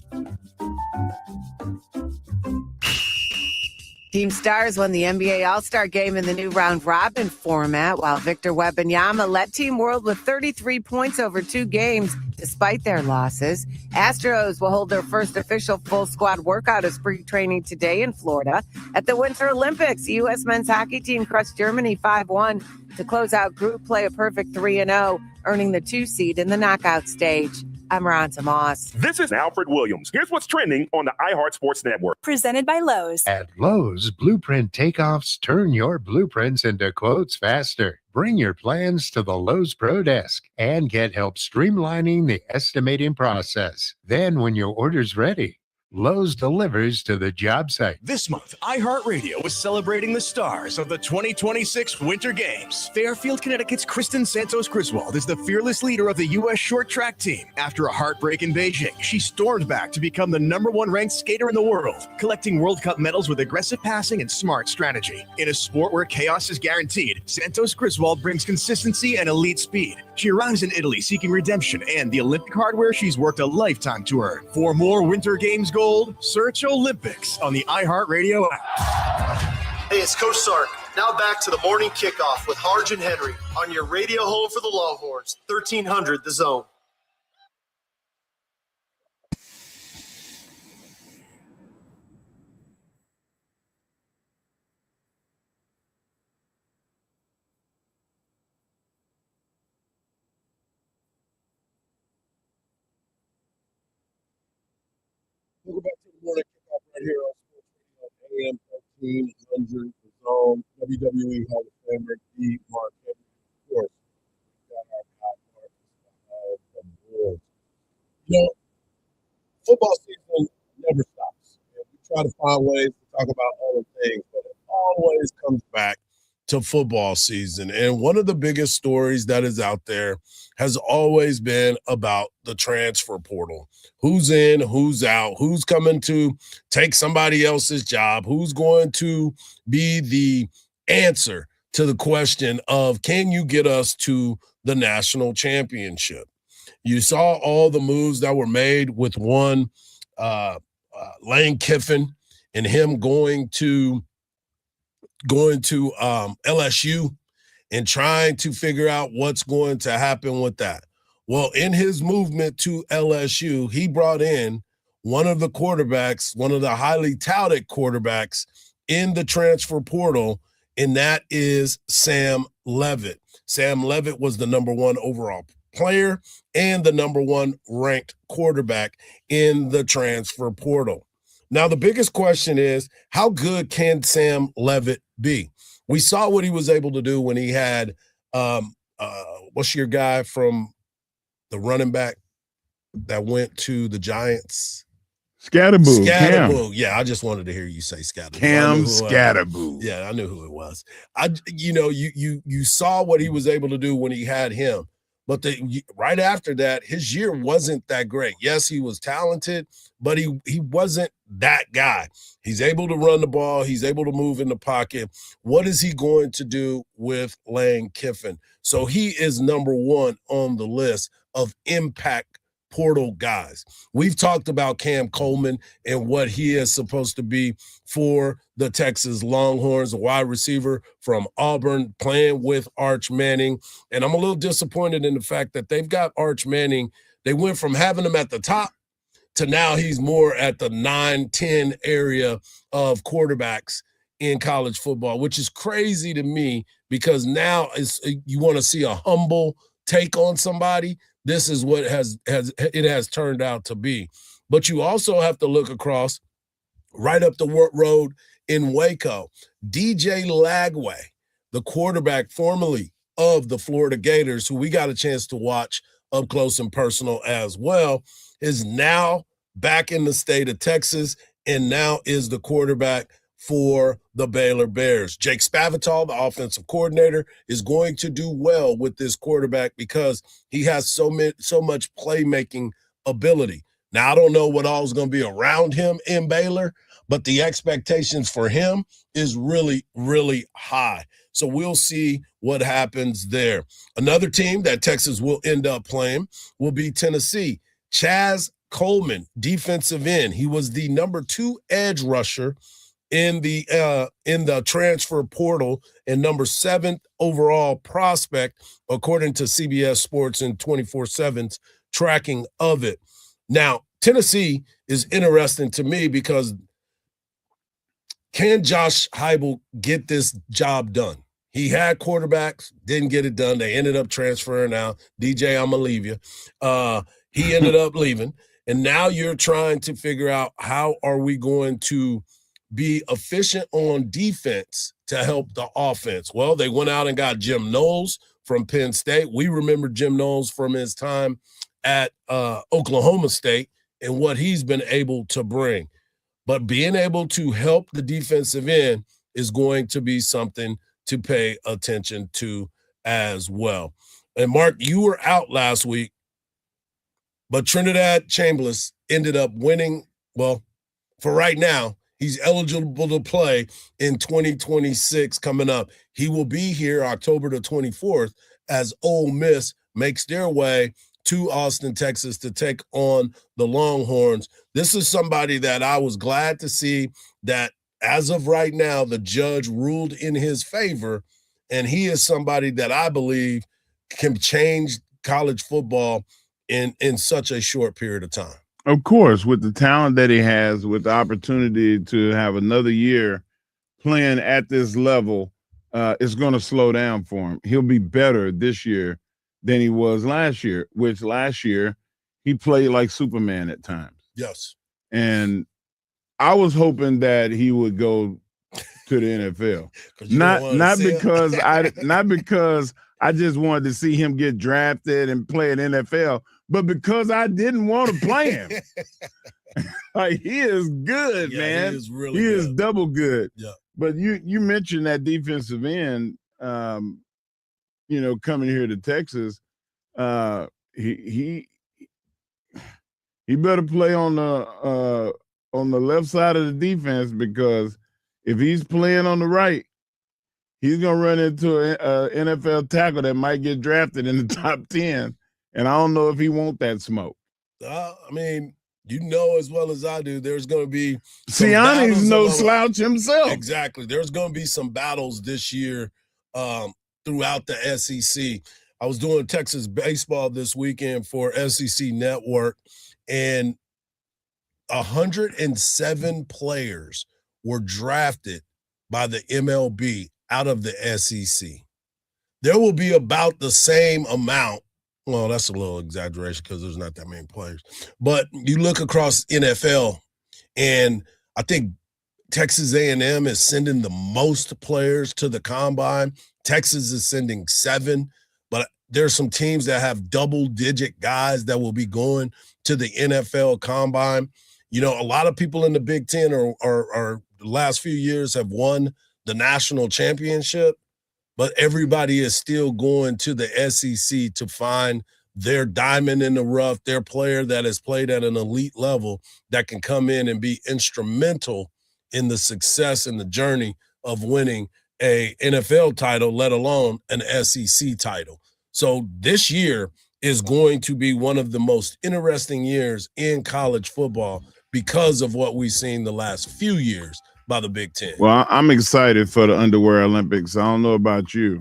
Team Stars won the NBA All-Star Game in the new round-robin format, while Victor Wembanyama led Team World with 33 points over 2 games, despite their losses. Astros will hold their first official full-squad workout of spring training today in Florida. At the Winter Olympics, the U.S. men's hockey team crushed Germany 5-1 to close out group play a perfect 3-0, earning the 2 seed in the knockout stage. I'm Ronta Moss. This is Alfred Williams. Here's what's trending on the iHeart Sports Network. Presented by Lowe's. At Lowe's, Blueprint Takeoffs turn your blueprints into quotes faster. Bring your plans to the Lowe's Pro Desk and get help streamlining the estimating process. Then when your order's ready, Lowe's delivers to the job site. This month, iHeartRadio is celebrating the stars of the 2026 Winter Games. Fairfield, Connecticut's Kristen Santos Griswold is the fearless leader of the U.S. short track team. After a heartbreak in Beijing, she stormed back to become the #1 ranked skater in the world, collecting World Cup medals with aggressive passing and smart strategy. In a sport where chaos is guaranteed, Santos Griswold brings consistency and elite speed. She arrives in Italy seeking redemption and the Olympic hardware she's worked a lifetime to earn. For more Winter Games gold, search Olympics on the iHeartRadio app. Hey, it's Coach Sark. Now back to the morning kickoff with Hardge and Henry on your radio home for the Longhorns, 1300 The Zone. Welcome back to the morning kickoff right here on Sports Radio AM 1300 The Zone, WWE Hall of Famer D. Mark Henry. Of course, we got our guy Marcus from Bulls. You know, football season never stops. We try to find ways to talk about other things, but it always comes back to football season. And one of the biggest stories that is out there has always been about the transfer portal. Who's in, who's out, who's coming to take somebody else's job, who's going to be the answer to the question of, can you get us to the national championship? You saw all the moves that were made with one, Lane Kiffin, and him going to LSU and trying to figure out what's going to happen with that. Well, in his movement to LSU, he brought in one of the quarterbacks, one of the highly touted quarterbacks in the transfer portal, and that is Sam Leavitt. Sam Leavitt was the #1 overall player and the #1 ranked quarterback in the transfer portal. Now, the biggest question is, how good can Sam Leavitt be? We saw what he was able to do when he had, what's your guy from the running back that went to the Giants? Scatterboo. Scatterboo. Yeah, I just wanted to hear you say Scatterboo. Cam Scatterboo. Yeah, I knew who it was. You saw what he was able to do when he had him. But right after that, his year wasn't that great. Yes, he was talented, but he wasn't that guy. He's able to run the ball. He's able to move in the pocket. What is he going to do with Lane Kiffin? So he is #1 on the list of impact portal guys. We've talked about Cam Coleman and what he is supposed to be for the Texas Longhorns, a wide receiver from Auburn playing with Arch Manning. And I'm a little disappointed in the fact that they've got Arch Manning. They went from having him at the top to now he's more at the 9-10 area of quarterbacks in college football, which is crazy to me because now you want to see a humble take on somebody. This is what it has turned out to be. But you also have to look across right up the road in Waco. DJ Lagway, the quarterback formerly of the Florida Gators, who we got a chance to watch up close and personal as well, is now back in the state of Texas and now is the quarterback for the Baylor Bears. Jake Spavital, the offensive coordinator, is going to do well with this quarterback because he has so much playmaking ability. Now, I don't know what all is going to be around him in Baylor, but the expectations for him is really, really high. So we'll see what happens there. Another team that Texas will end up playing will be Tennessee. Chaz Coleman, defensive end. He was the number 2 edge rusher in the transfer portal and number 7th overall prospect, according to CBS Sports and 24/7's tracking of it. Now, Tennessee is interesting to me because can Josh Heupel get this job done? He had quarterbacks, didn't get it done. They ended up transferring out. DJ, I'm going to leave you. He ended up leaving. And now you're trying to figure out how are we going to be efficient on defense to help the offense. Well, they went out and got Jim Knowles from Penn State. We remember Jim Knowles from his time at Oklahoma State and what he's been able to bring. But being able to help the defensive end is going to be something to pay attention to as well. And Mark, you were out last week, but Trinidad Chambliss ended up winning. Well, for right now, he's eligible to play in 2026 coming up. He will be here October the 24th as Ole Miss makes their way to Austin, Texas to take on the Longhorns. This is somebody that I was glad to see that as of right now, the judge ruled in his favor, and he is somebody that I believe can change college football in such a short period of time. Of course, with the talent that he has, with the opportunity to have another year playing at this level, it's going to slow down for him. He'll be better this year than he was last year, which last year he played like Superman at times. Yes. And I was hoping that he would go to the NFL. Not because I just wanted to see him get drafted and play in NFL, but because I didn't want to play him. Like, he is good, man. He is really good. Is double good. Yeah. But you mentioned that defensive end, coming here to Texas, he better play on the left side of the defense, because if he's playing on the right, he's going to run into an NFL tackle that might get drafted in the top 10. And I don't know if he want that smoke. I mean, you know as well as I do, there's going to be Siani's no slouch himself. Exactly. There's going to be some battles this year throughout the SEC. I was doing Texas baseball this weekend for SEC Network, and 107 players were drafted by the MLB out of the SEC. There will be about the same amount. Well, that's a little exaggeration because there's not that many players. But you look across NFL, and I think Texas A&M is sending the most players to the combine. Texas is sending 7, but there's some teams that have double-digit guys that will be going to the NFL combine. You know, a lot of people in the Big Ten are the last few years have won the national championship, but everybody is still going to the SEC to find their diamond in the rough, their player that has played at an elite level that can come in and be instrumental in the success and the journey of winning a NFL title, let alone an SEC title. So this year is going to be one of the most interesting years in college football because of what we've seen the last few years by the Big Ten. Well, I'm excited for the Underwear Olympics. I don't know about you.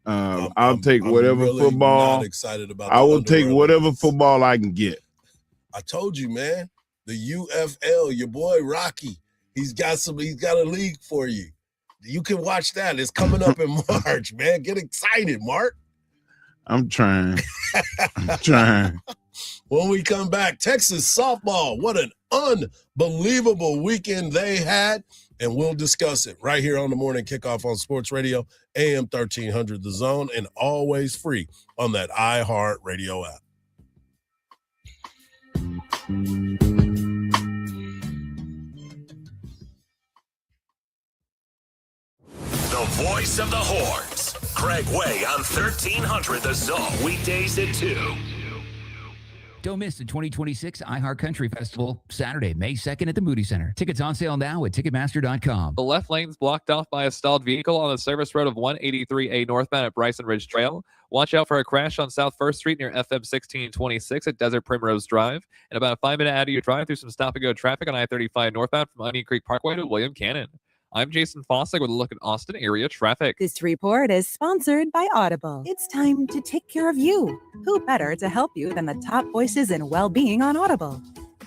I'll take whatever really football. Not excited about I will the take Underwear whatever Olympics. football I can get. I told you, man. The UFL, your boy Rocky, he's got a league for you. You can watch that. It's coming up in March, man. Get excited, Mark. I'm trying. I'm trying. When we come back, Texas softball. What an unbelievable weekend they had. And we'll discuss it right here on the Morning Kickoff on Sports Radio, AM 1300 The Zone, and always free on that iHeart Radio app. The voice of the Horns. Craig Way on 1300 The Zone. Weekdays at 2. Don't miss the 2026 iHeart Country Festival, Saturday, May 2nd at the Moody Center. Tickets on sale now at Ticketmaster.com. The left lane's blocked off by a stalled vehicle on the service road of 183A northbound at Bryson Ridge Trail. Watch out for a crash on South 1st Street near FM 1626 at Desert Primrose Drive. And about a 5-minute out of your drive through some stop-and-go traffic on I-35 northbound from Onion Creek Parkway to William Cannon. I'm Jason Fossick with a look at Austin area traffic. This report is sponsored by Audible. It's time to take care of you. Who better to help you than the top voices in well-being on Audible?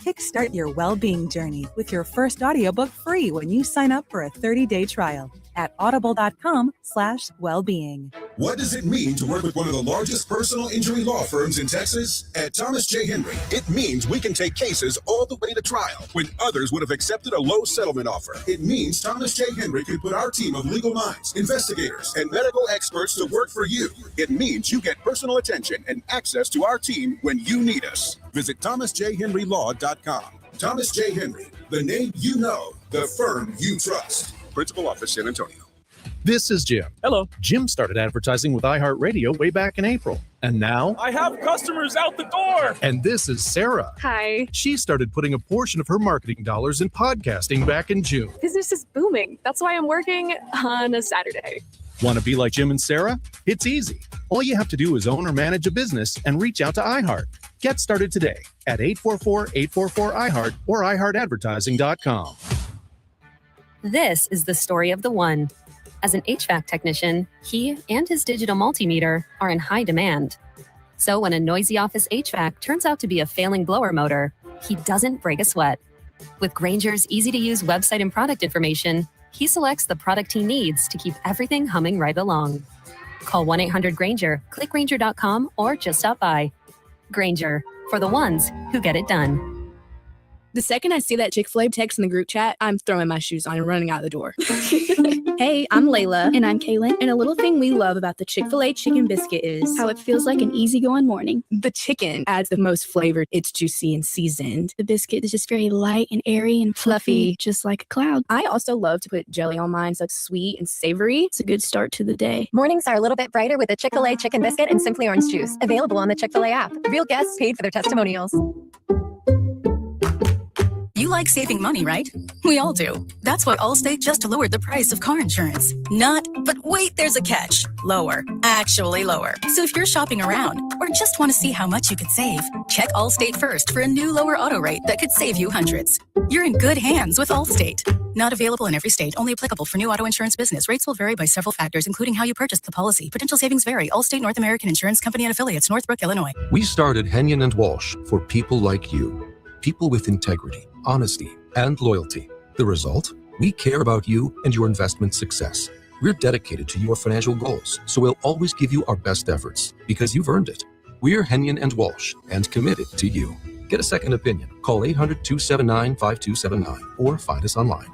Kickstart your well-being journey with your first audiobook free when you sign up for a 30-day trial at audible.com/wellbeing. What does it mean to work with one of the largest personal injury law firms in Texas? At Thomas J. Henry, it means we can take cases all the way to trial when others would have accepted a low settlement offer. It means Thomas J. Henry can put our team of legal minds, investigators, and medical experts to work for you. It means you get personal attention and access to our team when you need us. Visit thomasjhenrylaw.com. Thomas J. Henry, the name you know, the firm you trust. Principal Office, San Antonio. This is Jim. Hello. Jim started advertising with iHeartRadio way back in April. And now I have customers out the door. And this is Sarah. Hi. She started putting a portion of her marketing dollars in podcasting back in June. Business is booming. That's why I'm working on a Saturday. Want to be like Jim and Sarah? It's easy. All you have to do is own or manage a business and reach out to iHeart. Get started today at 844-844-iHeart or iHeartAdvertising.com. This is the story of the one. As an HVAC technician, he and his digital multimeter are in high demand. So when a noisy office HVAC turns out to be a failing blower motor, he doesn't break a sweat. With Grainger's easy-to-use website and product information, he selects the product he needs to keep everything humming right along. Call 1-800-GRAINGER, click Grainger.com, or just stop by. Grainger, for the ones who get it done. The second I see that Chick-fil-A text in the group chat, I'm throwing my shoes on and running out the door. Hey, I'm Layla. And I'm Kaylin. And a little thing we love about the Chick-fil-A chicken biscuit is how it feels like an easygoing morning. The chicken adds the most flavor. It's juicy and seasoned. The biscuit is just very light and airy and fluffy, just like a cloud. I also love to put jelly on mine so it's sweet and savory. It's a good start to the day. Mornings are a little bit brighter with a Chick-fil-A chicken biscuit and Simply Orange juice. Available on the Chick-fil-A app. Real guests paid for their testimonials. You like saving money, right? We all do. That's why Allstate just lowered the price of car insurance. Not, but wait, there's a catch. Lower. Actually lower. So if you're shopping around or just want to see how much you could save, check Allstate first for a new lower auto rate that could save you hundreds. You're in good hands with Allstate. Not available in every state. Only applicable for new auto insurance business. Rates will vary by several factors, including how you purchased the policy. Potential savings vary. Allstate North American Insurance Company and Affiliates, Northbrook, Illinois. We started Henyon and Walsh for people like you. People with integrity, honesty, and loyalty. The result? We care about you and your investment success. We're dedicated to your financial goals, so we'll always give you our best efforts because you've earned it. We're Henyon and Walsh and committed to you. Get a second opinion. Call 800-279-5279 or find us online.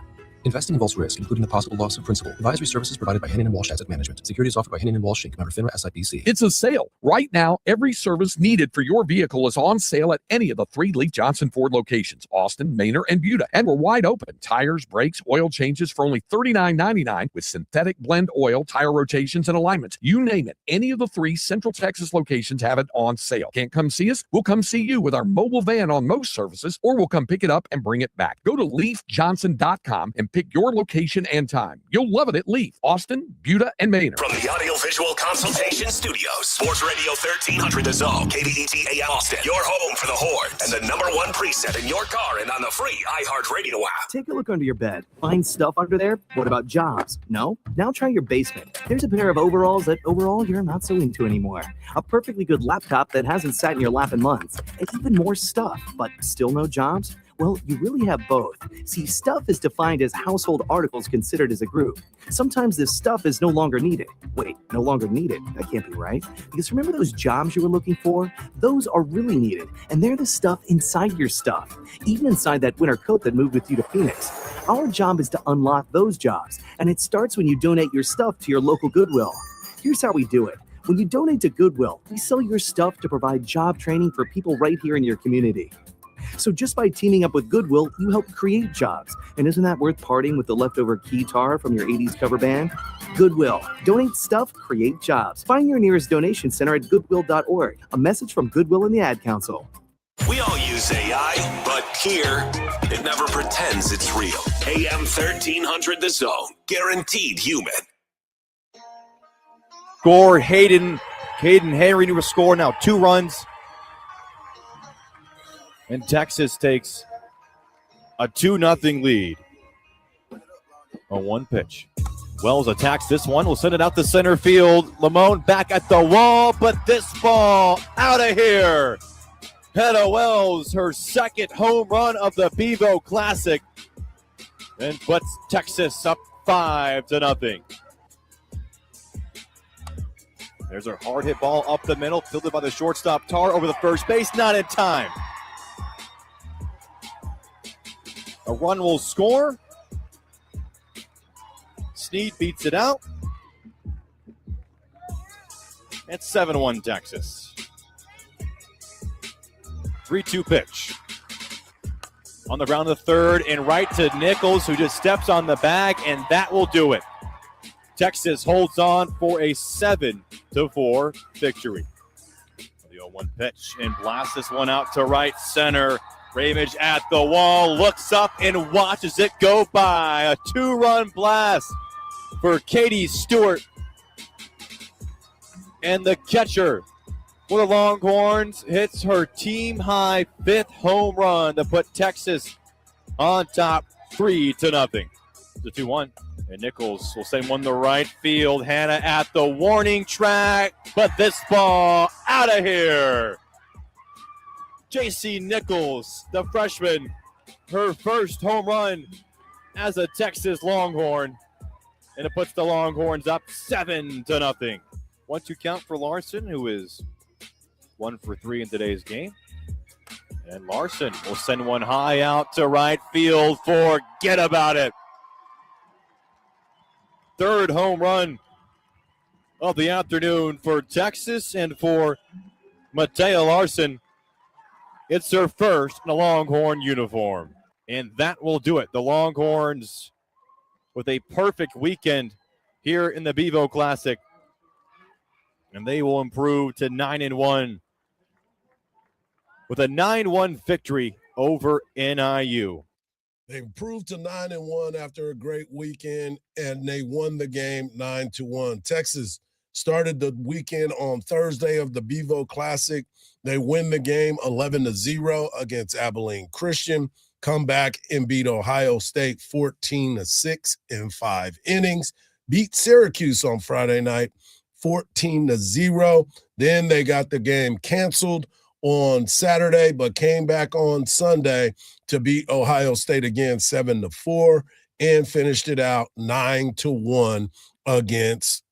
Investing involves risk, including the possible loss of principal. Advisory services provided by Henyon & Walsh Asset Management. Securities offered by Henyon & Walsh Inc. Member FINRA SIPC. It's a sale. Right now, every service needed for your vehicle is on sale at any of the 3 Lee Johnson Ford locations, Austin, Manor, and Buda. And we're wide open. Tires, brakes, oil changes for only $39.99 with synthetic blend oil, tire rotations, and alignments. You name it. Any of the 3 Central Texas locations have it on sale. Can't come see us? We'll come see you with our mobile van on most services, or we'll come pick it up and bring it back. Go to leafjohnson.com and pick your location and time. You'll love it at Leaf, Austin, Buda, and Manor. From the Audio-Visual Consultation Studios, Sports Radio 1300 The Zone, KDET AM Austin, your home for the Horns, and the #1 preset in your car and on the free iHeartRadio app. Take a look under your bed. Find stuff under there? What about jobs? No? Now try your basement. There's a pair of overalls that overall you're not so into anymore. A perfectly good laptop that hasn't sat in your lap in months. And even more stuff, but still no jobs? Well, you really have both. See, stuff is defined as household articles considered as a group. Sometimes this stuff is no longer needed. Wait, no longer needed? That can't be right. Because remember those jobs you were looking for? Those are really needed, and they're the stuff inside your stuff, even inside that winter coat that moved with you to Phoenix. Our job is to unlock those jobs, and it starts when you donate your stuff to your local Goodwill. Here's how we do it. When you donate to Goodwill, we sell your stuff to provide job training for people right here in your community. So just by teaming up with Goodwill, you help create jobs. And isn't that worth parting with the leftover guitar from your 80s cover band? Goodwill. Donate stuff, create jobs. Find your nearest donation center at goodwill.org. A message from Goodwill and the Ad Council. We all use AI, but here, it never pretends it's real. AM 1300 The Zone. Guaranteed human. Score, Caden Henry to score now 2 runs. And Texas takes a 2-0 lead. A 1 pitch. Wells attacks this one. Will send it out to center field. Lamone back at the wall, but this ball out of here. Hedda Wells, her second home run of the Bevo Classic, and puts Texas up 5-0. There's her hard hit ball up the middle, fielded by the shortstop Tar over the first base, not in time. A run will score. Snead beats it out. It's 7-1 Texas. 3-2 pitch. On the ground of the third and right to Nichols, who just steps on the bag, and that will do it. Texas holds on for a 7-4 victory. The 0-1 pitch and blasts this one out to right center. Ramage at the wall, looks up and watches it go by. A 2-run blast for Katie Stewart. And the catcher for the Longhorns hits her team-high 5th home run to put Texas on top 3-0. It's a 2-1. And Nichols will send one to right field. Hannah at the warning track, but this ball out of here. J.C. Nichols, the freshman, her first home run as a Texas Longhorn. And it puts the Longhorns up 7-0. 1-2 count for Larson, who is 1 for 3 in today's game. And Larson will send one high out to right field. Forget about it. Third home run of the afternoon for Texas and for Matea Larson. It's her first in a Longhorn uniform. And that will do it. The Longhorns with a perfect weekend here in the Bevo Classic. And they will improve to 9-1 with a 9-1 victory over NIU. They improved to 9-1 after a great weekend, and they won the game 9-1. Texas started the weekend on Thursday of the Bevo Classic. They win the game 11-0 against Abilene Christian, come back and beat Ohio State 14-6 in 5 innings, beat Syracuse on Friday night 14-0. Then they got the game canceled on Saturday, but came back on Sunday to beat Ohio State again 7-4 and finished it out 9-1 against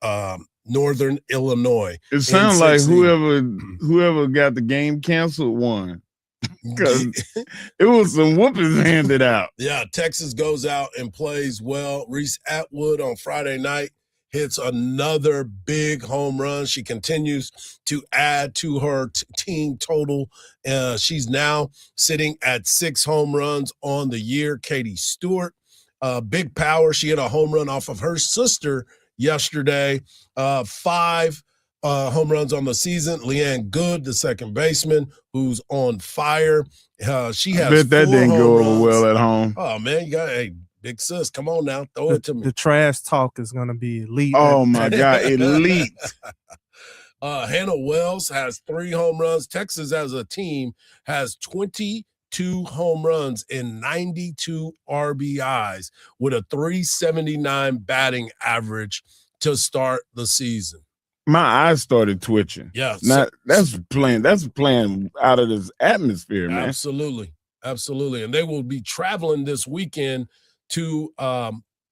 Northern Illinois. It sounds like whoever got the game canceled won. Because it was some whoopings handed out. Yeah, Texas goes out and plays well. Reese Atwood on Friday night hits another big home run. She continues to add to her team total. She's now sitting at 6 home runs on the year. Katie Stewart, big power. She hit a home run off of her sister yesterday. 5 home runs on the season. Leanne Good, the second baseman, who's on fire. She has. I bet that didn't go over well at home. Oh man, Big sis, come on now. Throw it to me. The trash talk is going to be elite. Oh, my God, elite. Hannah Wells has 3 home runs. Texas as a team has 22 home runs and 92 RBIs with a 379 batting average to start the season. My eyes started twitching. Yeah. That's playing out of this atmosphere, man. Absolutely. Absolutely. And they will be traveling this weekend to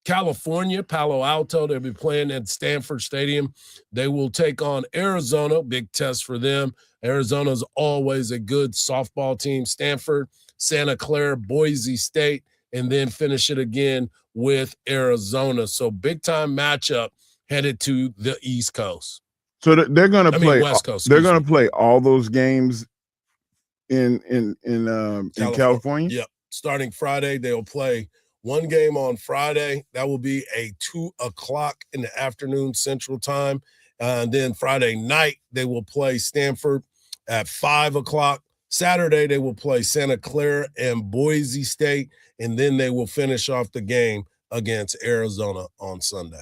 California, Palo Alto. They'll be playing at Stanford Stadium. They will take on Arizona. Big test for them. Arizona's always a good softball team. Stanford, Santa Clara, Boise State, and then finish it again with Arizona. So big-time matchup headed to the East Coast. So they're going to play West Coast. They're going to play all those games in California? Yep. Starting Friday, they'll play one game on Friday. That will be a 2:00 in the afternoon Central Time. And then Friday night, they will play Stanford at 5:00. Saturday, they will play Santa Clara and Boise State. And then they will finish off the game against Arizona on Sunday.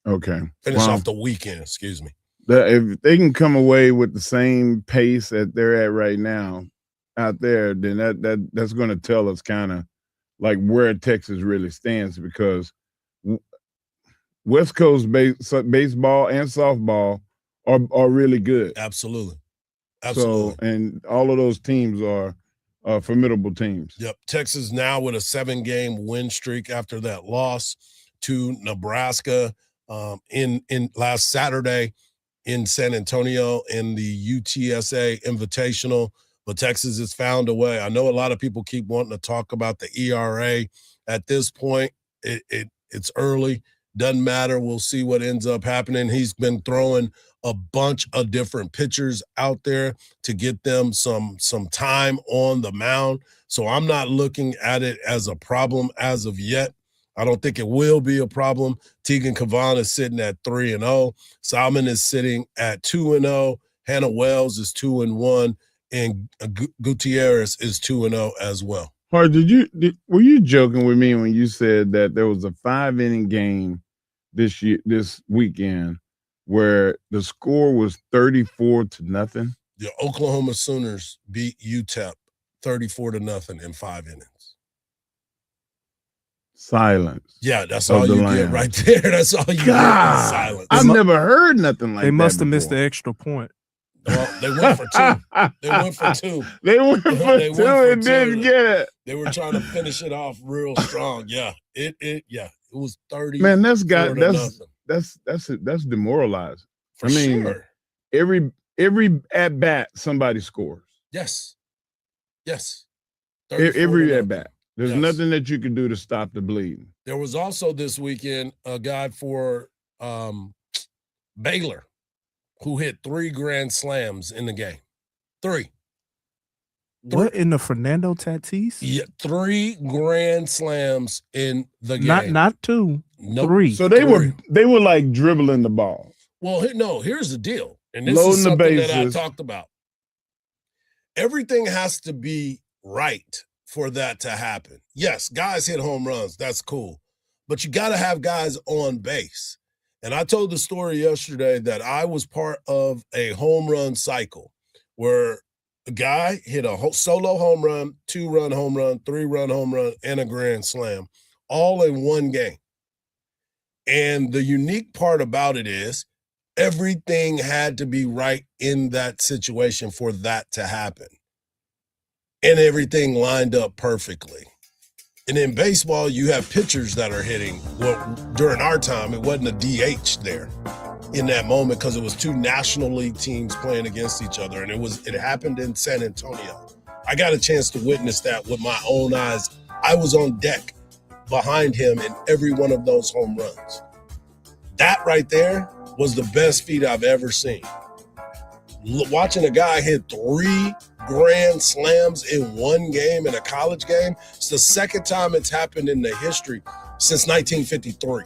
Okay. Finish off the weekend, excuse me. If they can come away with the same pace that they're at right now out there, then that's going to tell us kind of like where Texas really stands, because West Coast baseball and softball are really good. Absolutely. So, and all of those teams are formidable teams. Yep. Texas now with a 7-game win streak after that loss to Nebraska in last Saturday in San Antonio in the UTSA Invitational. But Texas has found a way. I know a lot of people keep wanting to talk about the ERA. At this point, it's early. Doesn't matter. We'll see what ends up happening. He's been throwing a bunch of different pitchers out there to get them some time on the mound. So I'm not looking at it as a problem as of yet. I don't think it will be a problem. Tegan Cavan is sitting at 3-0. Salmon is sitting at 2-0. Hannah Wells is 2-1. And Gutierrez is 2-0 as well. Hard, were you joking with me when you said that there was a 5-inning game this weekend where the score was 34-0? The Oklahoma Sooners beat UTEP 34-0 in 5 innings. Silence. Yeah, that's all you get right there. That's all you get. Silence. I've never heard nothing like that. They must have missed the extra point. Well, they went for 2. They went for 2. They went for 2 and didn't get it. They were trying to finish it off real strong. Yeah, it was 30. Man, that's demoralizing. For sure. Every at bat somebody scores. Yes. Every at bat. There's nothing that you can do to stop the bleeding. There was also this weekend a guy for Baylor who hit 3 grand slams in the game. 3. What, in the Fernando Tatis? Yeah, 3 grand slams in the game. Not 2, nope. 3. So they were like dribbling the ball. Well, no, here's the deal. And this Loading is something the that I bases. talked about. Everything has to be right for that to happen. Yes, guys hit home runs. That's cool. But you got to have guys on base. And I told the story yesterday that I was part of a home run cycle where a guy hit a solo home run, 2-run home run, 3-run home run, and a grand slam, all in one game. And the unique part about it is everything had to be right in that situation for that to happen. And everything lined up perfectly. And in baseball, you have pitchers that are hitting. Well, during our time, it wasn't a DH there in that moment because it was 2 National League teams playing against each other. And it happened in San Antonio. I got a chance to witness that with my own eyes. I was on deck behind him in every one of those home runs. That right there was the best feat I've ever seen. Watching a guy hit 3 grand slams in one game in a college game, it's the second time it's happened in the history since 1953.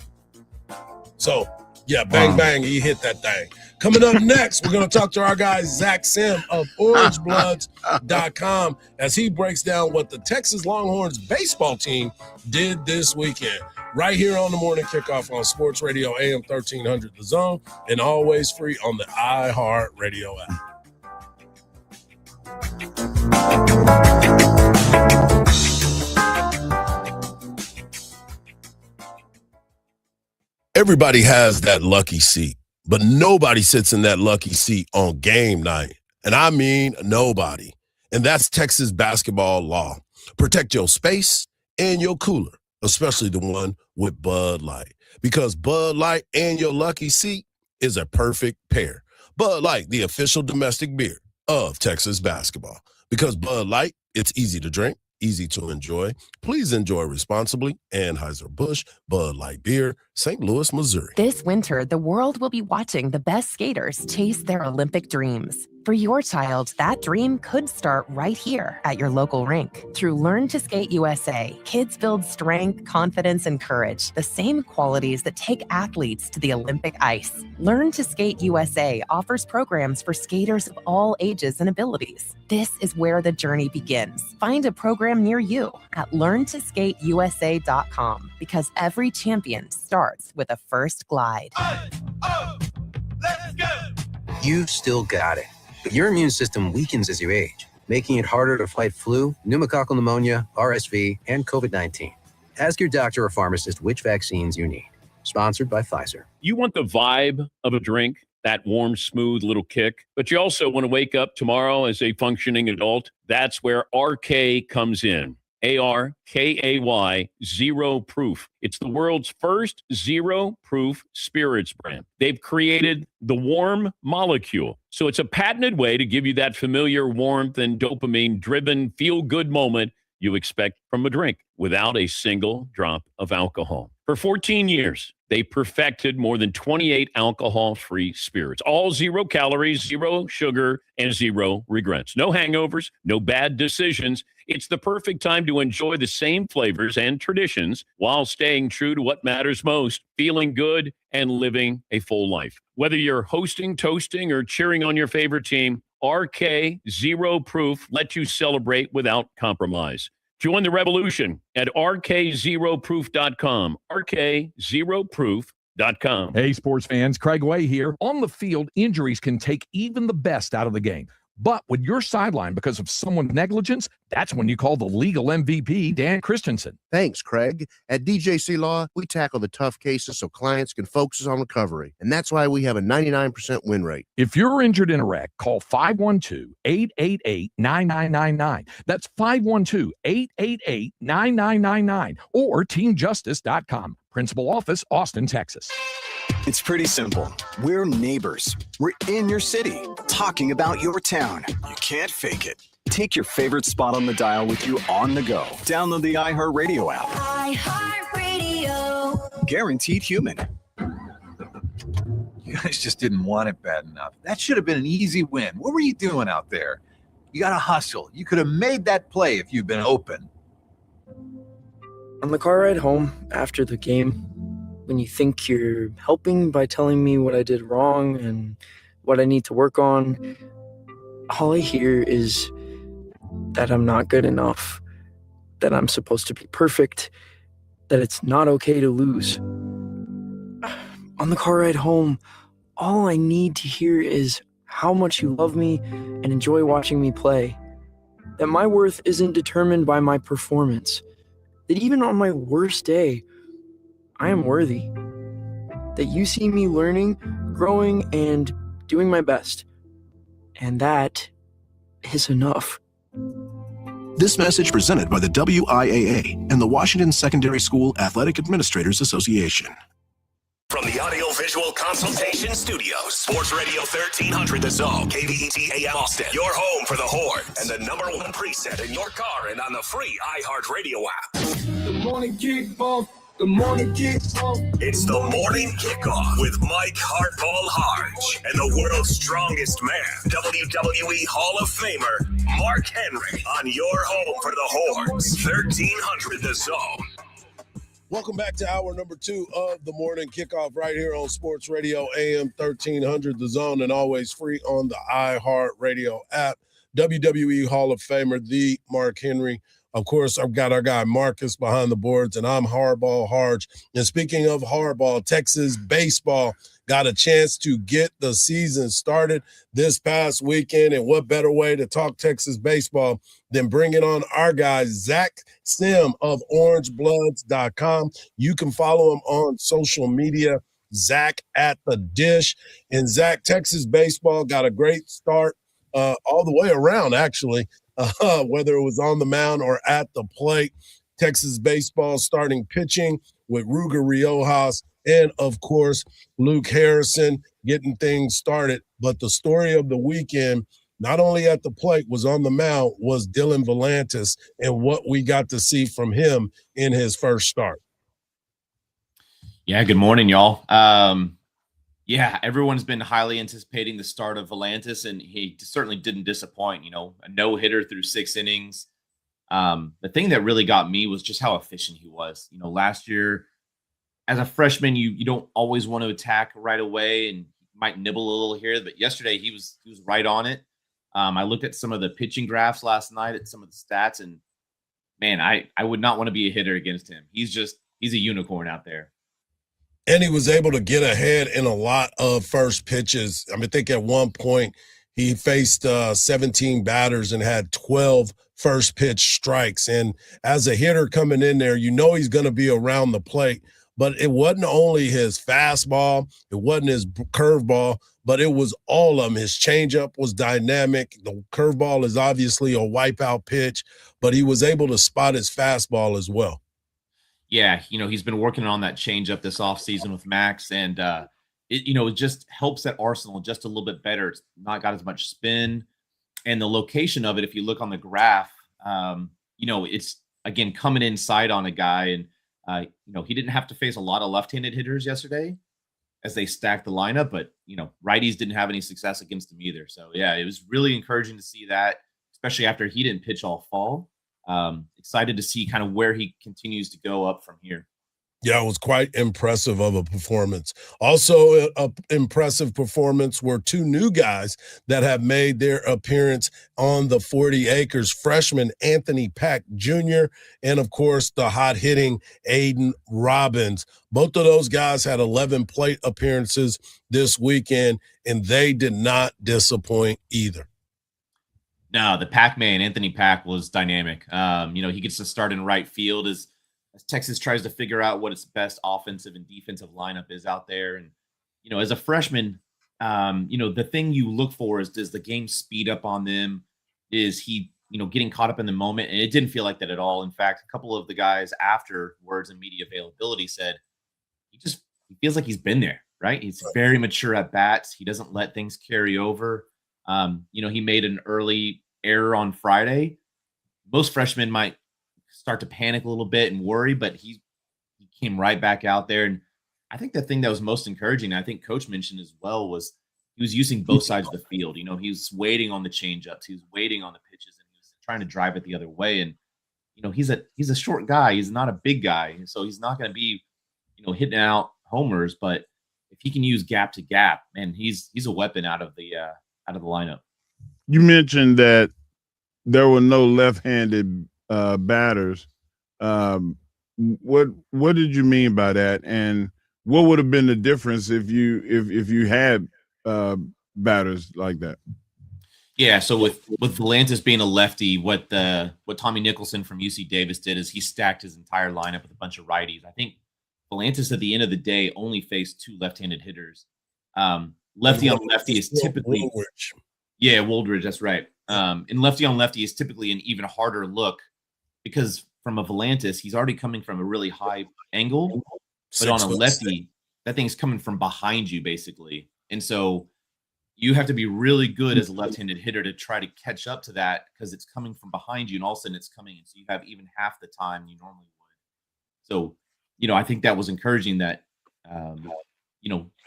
So Yeah, bang, bang, he hit that thing. Coming up next, we're going to talk to our guy, Zach Sim of OrangeBloods.com as he breaks down what the Texas Longhorns baseball team did this weekend. Right here on the Morning Kickoff on Sports Radio AM 1300 The Zone, and always free on the iHeartRadio app. Everybody has that lucky seat, but nobody sits in that lucky seat on game night. And I mean nobody. And that's Texas basketball law. Protect your space and your cooler, especially the one with Bud Light. Because Bud Light and your lucky seat is a perfect pair. Bud Light, the official domestic beer of Texas basketball. Because Bud Light, it's easy to drink, easy to enjoy. Please enjoy responsibly. Anheuser-Busch, Bud Light Beer, St. Louis, Missouri. This winter, the world will be watching the best skaters chase their Olympic dreams. For your child, that dream could start right here at your local rink. Through Learn to Skate USA, kids build strength, confidence, and courage, the same qualities that take athletes to the Olympic ice. Learn to Skate USA offers programs for skaters of all ages and abilities. This is where the journey begins. Find a program near you at learntosskateusa.com because every champion starts with a first glide. Let's go! You've still got it. But your immune system weakens as you age, making it harder to fight flu, pneumococcal pneumonia, RSV, and COVID-19. Ask your doctor or pharmacist which vaccines you need. Sponsored by Pfizer. You want the vibe of a drink, that warm, smooth little kick, but you also want to wake up tomorrow as a functioning adult. That's where RK comes in. ARKAY, Zero Proof. It's the world's first zero proof spirits brand. They've created the warm molecule. So it's a patented way to give you that familiar warmth and dopamine-driven feel-good moment you expect from a drink without a single drop of alcohol. For 14 years, they perfected more than 28 alcohol-free spirits. All 0 calories, 0 sugar, and 0 regrets. No hangovers, no bad decisions. It's the perfect time to enjoy the same flavors and traditions while staying true to what matters most, feeling good and living a full life. Whether you're hosting, toasting, or cheering on your favorite team, RK Zero Proof lets you celebrate without compromise. Join the revolution at rkzeroproof.com. rkzeroproof.com. Hey, sports fans, Craig Way here. On the field, injuries can take even the best out of the game. But when you're sidelined because of someone's negligence, that's when you call the legal MVP, Dan Christensen. Thanks, Craig. At DJC Law, we tackle the tough cases so clients can focus on recovery. And that's why we have a 99% win rate. If you're injured in a wreck, call 512-888-9999. That's 512-888-9999 or teamjustice.com. Principal office, Austin, Texas. It's pretty simple. We're neighbors. We're in your city, talking about your town. You can't fake it. Take your favorite spot on the dial with you on the go. Download the iHeartRadio app. iHeartRadio. Guaranteed human. You guys just didn't want it bad enough. That should have been an easy win. What were you doing out there? You got to hustle. You could have made that play if you'd been open. On the car ride home after the game, when you think you're helping by telling me what I did wrong and what I need to work on, all I hear is that I'm not good enough, that I'm supposed to be perfect, that it's not okay to lose. On the car ride home, all I need to hear is how much you love me and enjoy watching me play, that my worth isn't determined by my performance, that even on my worst day, I am worthy, that you see me learning, growing, and doing my best. And that is enough. This message presented by the WIAA and the Washington Secondary School Athletic Administrators Association. From the Audio-Visual Consultation Studios, Sports Radio 1300 The Zone, KDET AM Austin, your home for the Horde, and the #1 preset in your car and on the free iHeartRadio app. The morning kickoff. The morning kickoff. It's the morning kickoff with Mike Hardball Hardge and the world's strongest man, WWE Hall of Famer, Mark Henry, on your home for the Hordes, 1300 The Zone. Welcome back to hour number 2 of the morning kickoff right here on Sports Radio AM 1300 The Zone, and always free on the iHeartRadio app. WWE Hall of Famer, the Mark Henry. Of course, I've got our guy Marcus behind the boards, and I'm Hardball Hardge. And speaking of Hardball, Texas baseball got a chance to get the season started this past weekend. And what better way to talk Texas baseball than bringing on our guy, Zach Sim of OrangeBloods.com. You can follow him on social media, Zach at the Dish. And Zach, Texas baseball got a great start all the way around, actually, whether it was on the mound or at the plate. Texas baseball starting pitching with Ruger Riojas and, of course, Luke Harrison getting things started. But the story of the weekend, not only at the plate, was on the mound, was Dylan Volantis and what we got to see from him in his first start. Yeah, good morning, y'all. Yeah, everyone's been highly anticipating the start of Volantis, and he certainly didn't disappoint. You know, a no-hitter through 6 innings. The thing that really got me was just how efficient he was. You know, last year, as a freshman, you don't always want to attack right away, and you might nibble a little here. But yesterday, he was right on it. I looked at some of the pitching graphs last night at some of the stats, and man, I would not want to be a hitter against him. He's a unicorn out there. And he was able to get ahead in a lot of first pitches. I think at one point he faced 17 batters and had 12 first pitch strikes. And as a hitter coming in there, you know he's going to be around the plate. But it wasn't only his fastball, it wasn't his curveball, but it was all of them. His changeup was dynamic. The curveball is obviously a wipeout pitch, but he was able to spot his fastball as well. Yeah, you know, he's been working on that changeup this offseason with Max, and it just helps that arsenal just a little bit better. It's not got as much spin, and the location of it, if you look on the graph, it's again coming inside on a guy, and he didn't have to face a lot of left-handed hitters yesterday as they stacked the lineup, but righties didn't have any success against him either. So yeah, it was really encouraging to see that, especially after he didn't pitch all fall. Excited to see kind of where he continues to go up from here. Yeah, it was quite impressive of a performance. Also, an impressive performance were 2 new guys that have made their appearance on the 40 acres, freshman Anthony Pack Jr. and, of course, the hot-hitting Aiden Robbins. Both of those guys had 11 plate appearances this weekend, and they did not disappoint either. No, the Pac-Man, Anthony Pack, was dynamic. He gets to start in right field as Texas tries to figure out what its best offensive and defensive lineup is out there. And, as a freshman, the thing you look for is, does the game speed up on them? Is he, getting caught up in the moment? And it didn't feel like that at all. In fact, a couple of the guys afterwards in media availability said he feels like he's been there, right? He's very mature at bats. He doesn't let things carry over. He made an early error on Friday. Most freshmen might start to panic a little bit and worry, but he came right back out there. And I think the thing that was most encouraging, I think Coach mentioned as well, was he was using both sides of the field. He was waiting on the changeups, he was waiting on the pitches, and he was trying to drive it the other way. And he's a short guy. He's not a big guy, so he's not going to be hitting out homers. But if he can use gap to gap, man, he's a weapon out of the lineup. You mentioned that there were no left-handed batters. What did you mean by that? And what would have been the difference if you had batters like that? Yeah, so with Volantis being a lefty, what Tommy Nicholson from UC Davis did is he stacked his entire lineup with a bunch of righties. I think Volantis at the end of the day only faced 2 left-handed hitters. Lefty on lefty is typically Woolridge. Yeah, Woolridge, that's right. And lefty on lefty is typically an even harder look because from a Volantis, he's already coming from a really high angle, but on a lefty, that thing's coming from behind you basically. And so you have to be really good as a left-handed hitter to try to catch up to that because it's coming from behind you and all of a sudden it's coming in. So you have even half the time you normally would. So, I think that was encouraging that,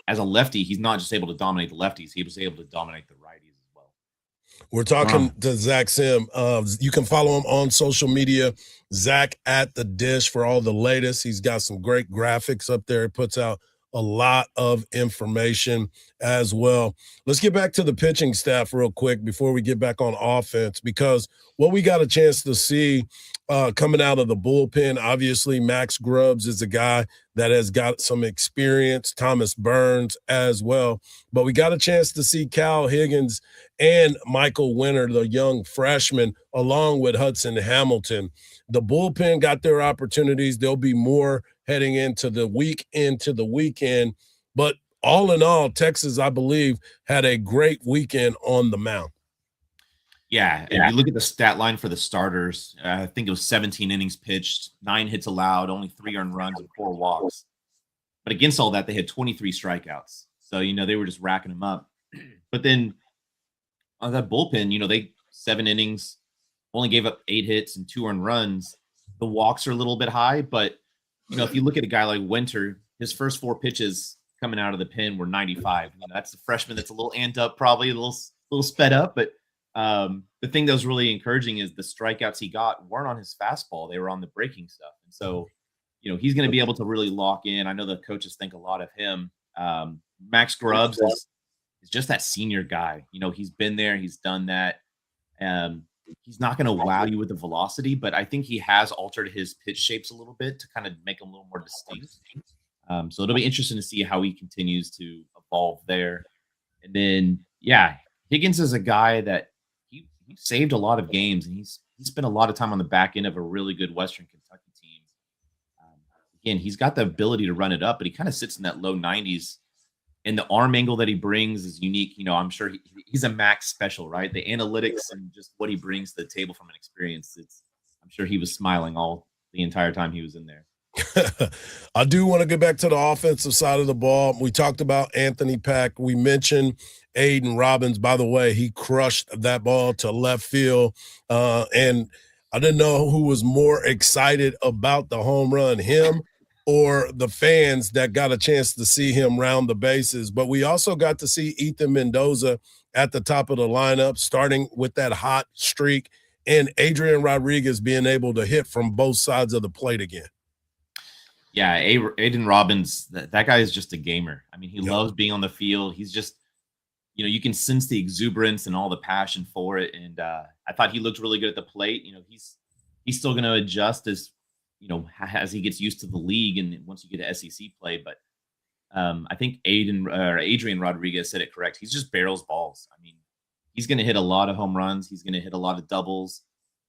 as a lefty, he's not just able to dominate the lefties, he was able to dominate the righties as well. We're talking Wow. to Zach Sim. You can follow him on social media, Zach at the Dish, for all the latest. He's got some great graphics up there. He puts out a lot of information as well. Let's get back to the pitching staff real quick before we get back on offense, because what we got a chance to see coming out of the bullpen, obviously Max Grubbs is a guy that has got some experience, Thomas Burns as well. But we got a chance to see Cal Higgins and Michael Winter, the young freshman, along with Hudson Hamilton. The bullpen got their opportunities. There'll be more heading into the weekend. But all in all, Texas, I believe, had a great weekend on the mound. Yeah, if you look at the stat line for the starters, I think it was 17 innings pitched, 9 hits allowed, only 3 earned runs and 4 walks. But against all that, they had 23 strikeouts. So, they were just racking them up. But then on that bullpen, they 7 innings, only gave up 8 hits and 2 earned runs. The walks are a little bit high, but if you look at a guy like Winter, his first 4 pitches coming out of the pen were 95. That's the freshman that's a little amped up, probably a little sped up. But the thing that was really encouraging is the strikeouts he got weren't on his fastball; they were on the breaking stuff. And so, he's going to be able to really lock in. I know the coaches think a lot of him. Max Grubbs is just that senior guy. He's been there, he's done that. He's not going to wow you with the velocity, but I think he has altered his pitch shapes a little bit to kind of make them a little more distinct. So it'll be interesting to see how he continues to evolve there. And then, Higgins is a guy that he saved a lot of games, and he's spent a lot of time on the back end of a really good Western Kentucky team. Again, he's got the ability to run it up, but he kind of sits in that low 90s. And the arm angle that he brings is unique. I'm sure he's a max special, right? The analytics and just what he brings to the table from an experience. I'm sure he was smiling all the entire time he was in there. I do want to get back to the offensive side of the ball. We talked about Anthony Pack. We mentioned Aiden Robbins. By the way, he crushed that ball to left field. And I didn't know who was more excited about the home run, him or the fans that got a chance to see him round the bases. But we also got to see Ethan Mendoza at the top of the lineup, starting with that hot streak, and Adrian Rodriguez being able to hit from both sides of the plate again. Yeah, Aiden Robbins, that guy is just a gamer. I mean, he loves being on the field. He's just, you can sense the exuberance and all the passion for it. And I thought he looked really good at the plate. He's still going to adjust as he gets used to the league and once you get to SEC play. But I think Adrian Rodriguez said it correct. He's just barrels balls. I mean, he's going to hit a lot of home runs. He's going to hit a lot of doubles.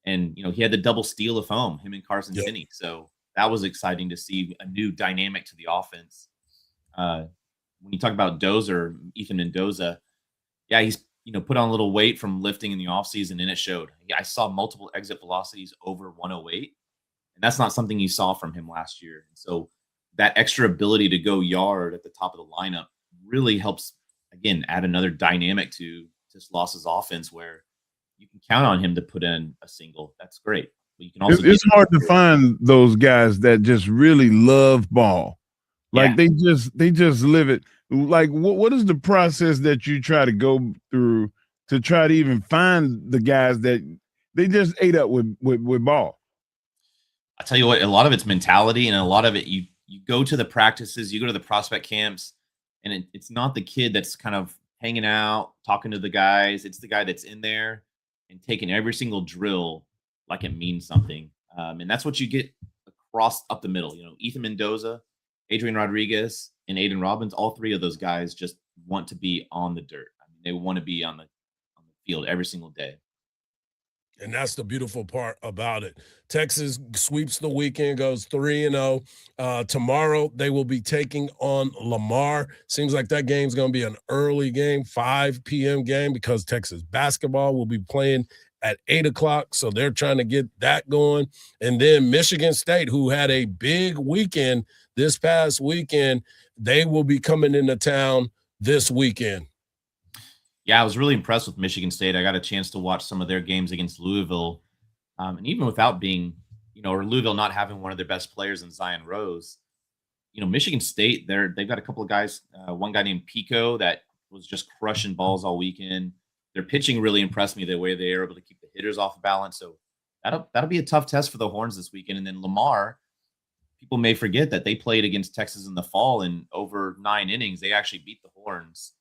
And, he had the double steal of home, him and Carson Finney. So that was exciting to see a new dynamic to the offense. When you talk about Ethan Mendoza, he's, put on a little weight from lifting in the offseason, and it showed. I saw multiple exit velocities over 108. And that's not something you saw from him last year. And so that extra ability to go yard at the top of the lineup really helps, again, add another dynamic to Los's offense where you can count on him to put in a single. That's great. But you can also it's hard to find those guys that just really love ball. Like they just live it. Like what is the process that you try to go through to try to even find the guys that they just ate up with ball? I tell you what, a lot of it's mentality, and a lot of it, you go to the practices, you go to the prospect camps, and it's not the kid that's kind of hanging out, talking to the guys. It's the guy that's in there and taking every single drill like it means something. And that's what you get across up the middle. Ethan Mendoza, Adrian Rodriguez, and Aiden Robbins, all 3 of those guys just want to be on the dirt. I mean, they want to be on the field every single day. And that's the beautiful part about it. Texas sweeps the weekend, goes 3-0. Tomorrow, they will be taking on Lamar. Seems like that game's going to be an early game, 5 p.m. game, because Texas basketball will be playing at 8 o'clock. So they're trying to get that going. And then Michigan State, who had a big weekend this past weekend, they will be coming into town this weekend. Yeah, I was really impressed with Michigan State. I got a chance to watch some of their games against Louisville. And even without being, or Louisville not having one of their best players in Zion Rose, Michigan State, they've got a couple of guys, one guy named Pico that was just crushing balls all weekend. their pitching really impressed me, the way they are able to keep the hitters off balance. So that'll be a tough test for the Horns this weekend. And then Lamar, people may forget that they played against Texas in the fall, and over 9 innings, they actually beat the Horns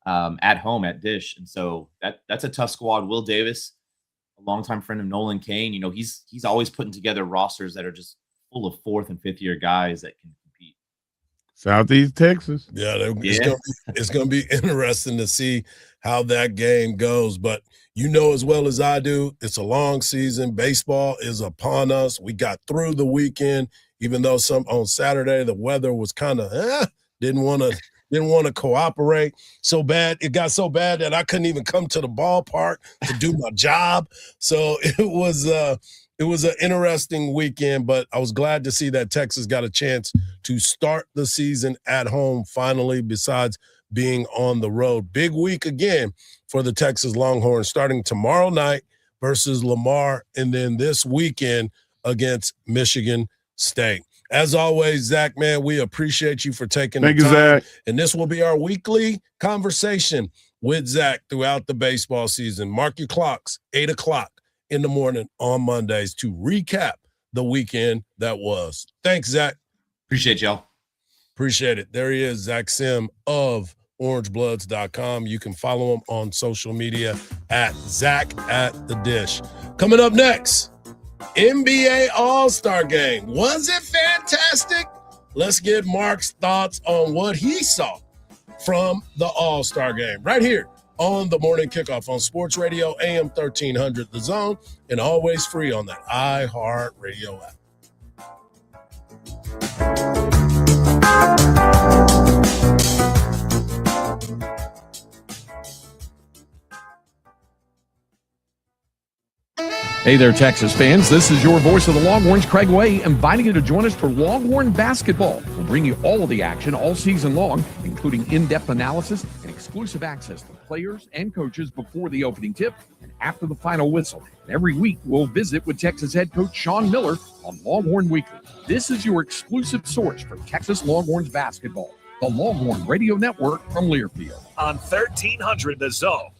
at home at Dish. And so that's a tough squad. Will Davis, a longtime friend of Nolan Cain, he's always putting together rosters that are just full of 4th and 5th year guys that can compete. Southeast Texas. Yeah, it's going to be interesting to see how that game goes. But you know as well as I do, it's a long season. Baseball is upon us. We got through the weekend, even though on Saturday the weather was kind of didn't want to cooperate so bad. It got so bad that I couldn't even come to the ballpark to do my job. So it was an interesting weekend, but I was glad to see that Texas got a chance to start the season at home finally, besides being on the road. Big week again for the Texas Longhorns, starting tomorrow night versus Lamar, and then this weekend against Michigan State. As always, Zach, man, we appreciate you for taking the time. Thank you, Zach. And this will be our weekly conversation with Zach throughout the baseball season. Mark your clocks, 8 o'clock in the morning on Mondays to recap the weekend that was. Thanks, Zach. Appreciate y'all. Appreciate it. There he is, Zach Sim of orangebloods.com. You can follow him on social media at Zach at the Dish. Coming up next, NBA All-Star Game. Was it fantastic? Let's get Mark's thoughts on what he saw from the All-Star Game right here on the Morning Kickoff on Sports Radio AM 1300 The Zone, and always free on that iHeartRadio app. Hey there, Texas fans. This is your voice of the Longhorns, Craig Way, inviting you to join us for Longhorn basketball. We'll bring you all of the action all season long, including in-depth analysis and exclusive access to players and coaches before the opening tip and after the final whistle. And every week, we'll visit with Texas head coach Sean Miller on Longhorn Weekly. This is your exclusive source for Texas Longhorns basketball. The Longhorn Radio Network from Learfield. On 1300 The Zone.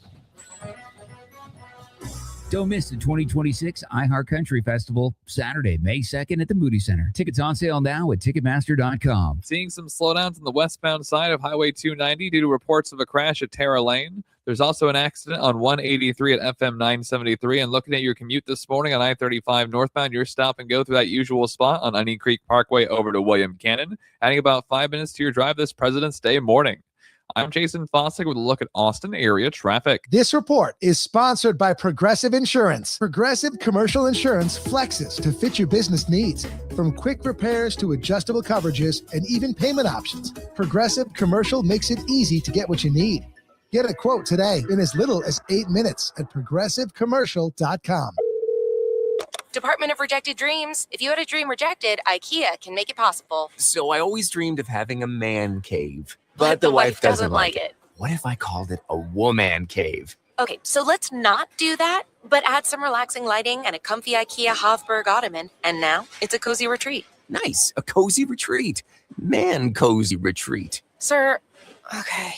Don't miss the 2026 iHeart Country Festival, Saturday, May 2nd at the Moody Center. Tickets on sale now at Ticketmaster.com. Seeing some slowdowns on the westbound side of Highway 290 due to reports of a crash at Terra Lane. There's also an accident on 183 at FM 973. And looking at your commute this morning on I-35 northbound, your stop and go through that usual spot on Onion Creek Parkway over to William Cannon, adding about 5 minutes to your drive this President's Day morning. I'm Jason Fossick with a look at Austin area traffic. This report is sponsored by Progressive Insurance. Progressive Commercial Insurance flexes to fit your business needs. From quick repairs to adjustable coverages and even payment options, Progressive Commercial makes it easy to get what you need. Get a quote today in as little as 8 minutes at progressivecommercial.com. Department of Rejected Dreams. If you had a dream rejected, IKEA can make it possible. So I always dreamed of having a man cave. But the wife doesn't like it. What if I called it a woman cave? Okay, so let's not do that, but add some relaxing lighting and a comfy IKEA Hofburg ottoman, and now it's a cozy retreat. Nice, a cozy retreat. Man cozy retreat. Sir, okay.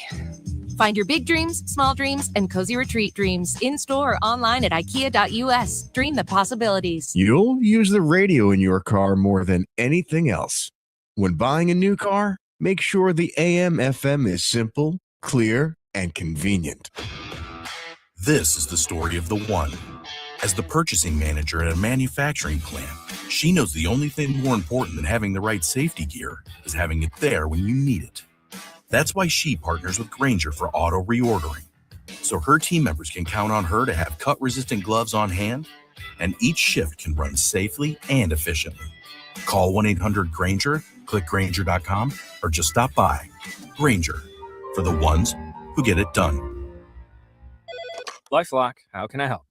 Find your big dreams, small dreams, and cozy retreat dreams in-store or online at IKEA.us. Dream the possibilities. You'll use the radio in your car more than anything else. When buying a new car, make sure the AM/FM is simple, clear, and convenient. This is the story of the one. As the purchasing manager at a manufacturing plant, she knows the only thing more important than having the right safety gear is having it there when you need it. That's why she partners with Grainger for auto reordering, so her team members can count on her to have cut-resistant gloves on hand, and each shift can run safely and efficiently. Call 1-800-GRAINGER, click Grainger.com, or just stop by. Grainger, for the ones who get it done. LifeLock, how can I help?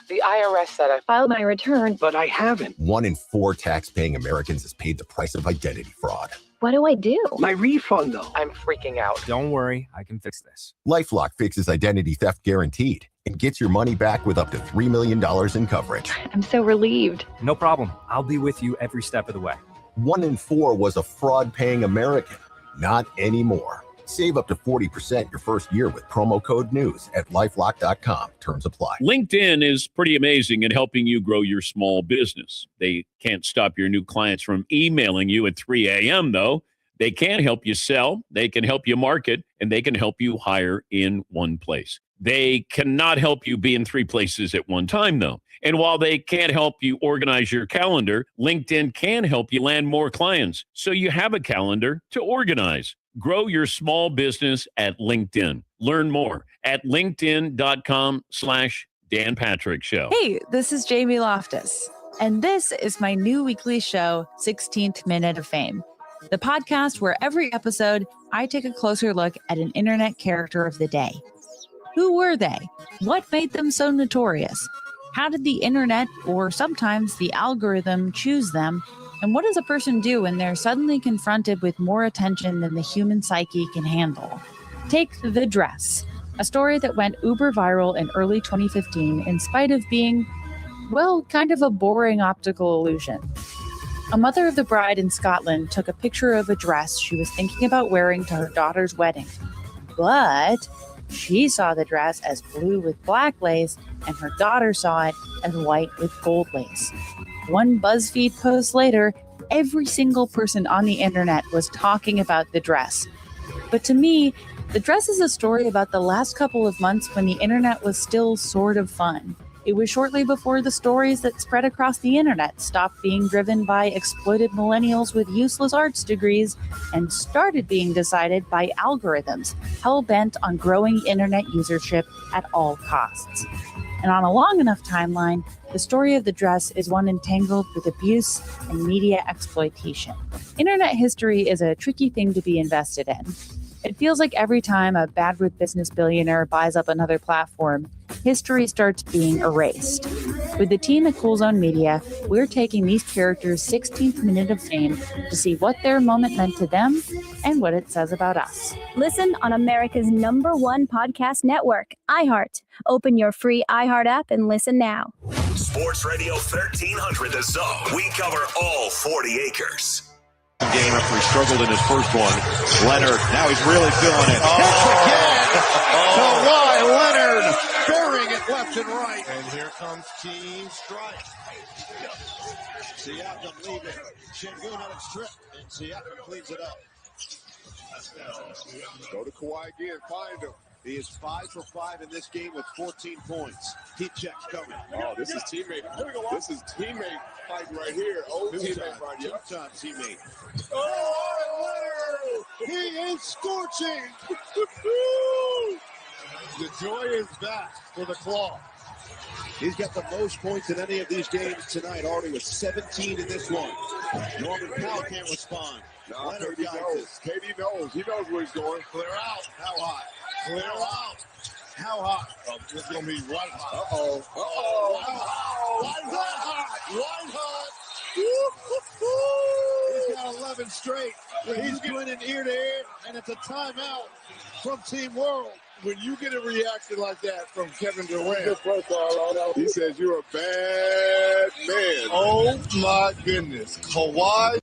The IRS said I filed my return, but I haven't. 1 in 4 tax-paying Americans has paid the price of identity fraud. What do I do? My refund, though. I'm freaking out. Don't worry, I can fix this. LifeLock fixes identity theft guaranteed and gets your money back with up to $3 million in coverage. I'm so relieved. No problem. I'll be with you every step of the way. 1 in 4 was a fraud-paying American. Not anymore. Save up to 40% your first year with promo code NEWS at LifeLock.com. Terms apply. LinkedIn is pretty amazing at helping you grow your small business. They can't stop your new clients from emailing you at 3 a.m., though. They can help you sell, they can help you market, and they can help you hire in one place. They cannot help you be in 3 places at one time, though. And while they can't help you organize your calendar, LinkedIn can help you land more clients so you have a calendar to organize. Grow your small business at LinkedIn. Learn more at linkedin.com/Dan Patrick Show. Hey, this is Jamie Loftus, and this is my new weekly show, 16th Minute of Fame, the podcast where every episode I take a closer look at an internet character of the day. Who were they? What made them so notorious? How did the internet, or sometimes the algorithm, choose them? And what does a person do when they're suddenly confronted with more attention than the human psyche can handle? Take The Dress, a story that went uber viral in early 2015 in spite of being, well, kind of a boring optical illusion. A mother of the bride in Scotland took a picture of a dress she was thinking about wearing to her daughter's wedding. But she saw the dress as blue with black lace, and her daughter saw it as white with gold lace. One BuzzFeed post later, every single person on the internet was talking about the dress. But to me, the dress is a story about the last couple of months when the internet was still sort of fun. It was shortly before the stories that spread across the internet stopped being driven by exploited millennials with useless arts degrees and started being decided by algorithms hell-bent on growing internet usership at all costs. And on a long enough timeline, the story of the dress is one entangled with abuse and media exploitation. Internet history is a tricky thing to be invested in. It feels like every time a bad with business billionaire buys up another platform, history starts being erased. With the team at Cool Zone Media, we're taking these characters' 16th minute of fame to see what their moment meant to them and what it says about us. Listen on America's #1 podcast network, iHeart. Open your free iHeart app and listen now. Sports Radio 1300 The Zone. We cover all 40 acres. Game after he struggled in his first one. Leonard, now he's really feeling it. Hits again. Kawhi Leonard burying it left and right. And here comes Team Strike. Siakam leaving. Şengün on a strip, and Siakam cleans it up. Go to Kawhi again, find him. He is 5 for 5 in this game with 14 points. Heat check's coming. Oh, this is teammate. This is teammate fighting right here. Old teammate right here. Two-time teammate. Oh, Leonard! He is scorching! The joy is back for the Claw. He's got the most points in any of these games tonight, already with 17 in this one. Norman Powell can't respond. No, Leonard KD guides knows. it. KD knows. He knows where he's going. Clear out. How high? Clear out. How hot? It's going to be right hot. Uh-oh. Uh-oh. Why is that hot? Right hot. He's got 11 straight. He's winning ear to ear, and it's a timeout from Team World. When you get a reaction like that from Kevin Durant, he says you're a bad man. Oh, my goodness. Kawhi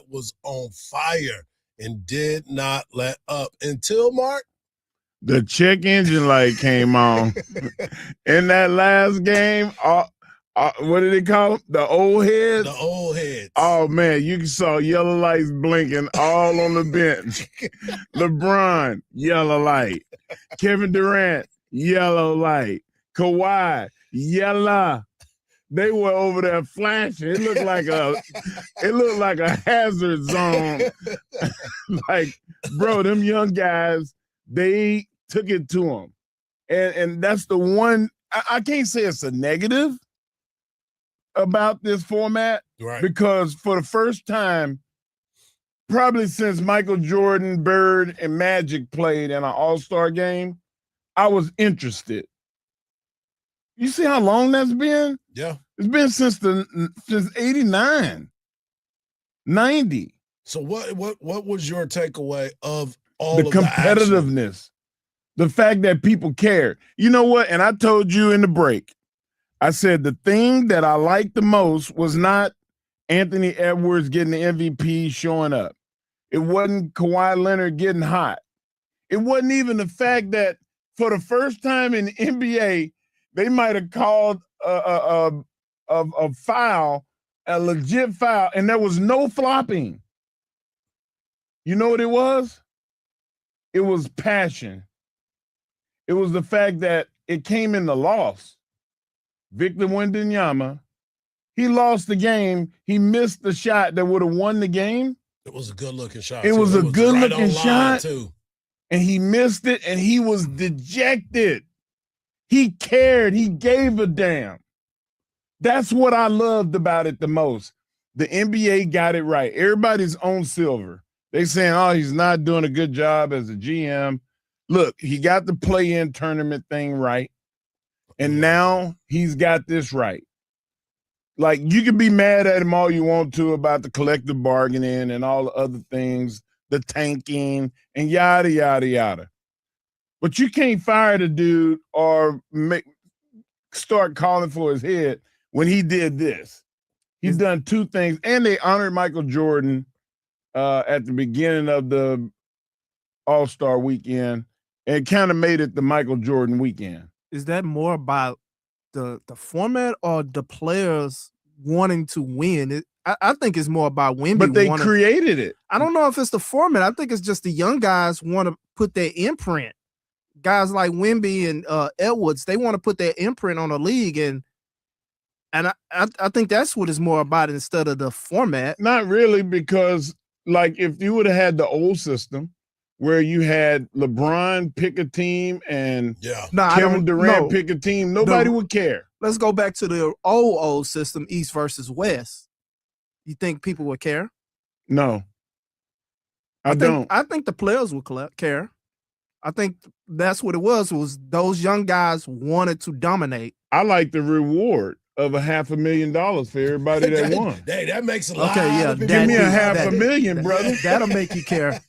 was on fire and did not let up until, Mark, the check engine light came on. In that last game, what did they call them? The old heads? The old heads. Oh, man, you saw yellow lights blinking all on the bench. LeBron, yellow light. Kevin Durant, yellow light. Kawhi, yellow. They were over there flashing. It looked like a hazard zone. Like, bro, them young guys, they took it to them. And that's the one, I can't say it's a negative about this format, right? Because for the first time, probably since Michael Jordan, Bird, and Magic played in an all-star game, I was interested. You see how long that's been? Yeah. It's been since 89, 90. So what was your takeaway of all the of the competitiveness, the fact that people care? You know what? And I told you in the break, I said the thing that I liked the most was not Anthony Edwards getting the MVP showing up. It wasn't Kawhi Leonard getting hot. It wasn't even the fact that for the first time in the NBA, they might have called a foul, a legit foul, and there was no flopping. You know what it was? It was passion. It was the fact that it came in the loss. Victor Wembanyama, he lost the game. He missed the shot that would have won the game. It was a good-looking shot. It was a good-looking right shot, too. And he missed it, and he was dejected. He cared. He gave a damn. That's what I loved about it the most. The NBA got it right. Everybody's on silver. They saying, oh, he's not doing a good job as a GM. Look, he got the play-in tournament thing right, and now he's got this right. Like, you can be mad at him all you want to about the collective bargaining and all the other things, the tanking, and yada, yada, yada. But you can't fire the dude or start calling for his head when he did this. He's done two things, and they honored Michael Jordan at the beginning of the All-Star weekend and kind of made it the Michael Jordan weekend. Is that more about the format or the players wanting to win? I think it's more about Wemby. But they created it. I don't know if it's the format. I think it's just the young guys want to put their imprint. Guys like Wemby and Edwards, they want to put their imprint on the league, and I think that's what it's more about instead of the format. Not really, because like if you would have had the old system where you had LeBron pick a team and Kevin Durant pick a team, nobody would care. Let's go back to the old system, East versus West. You think people would care? No. I don't. I think the players would care. I think that's what it was those young guys wanted to dominate. I like the reward of $500,000 for everybody that won. Hey, that makes a lot. Okay, yeah. Give me $500,000, brother. That'll make you care.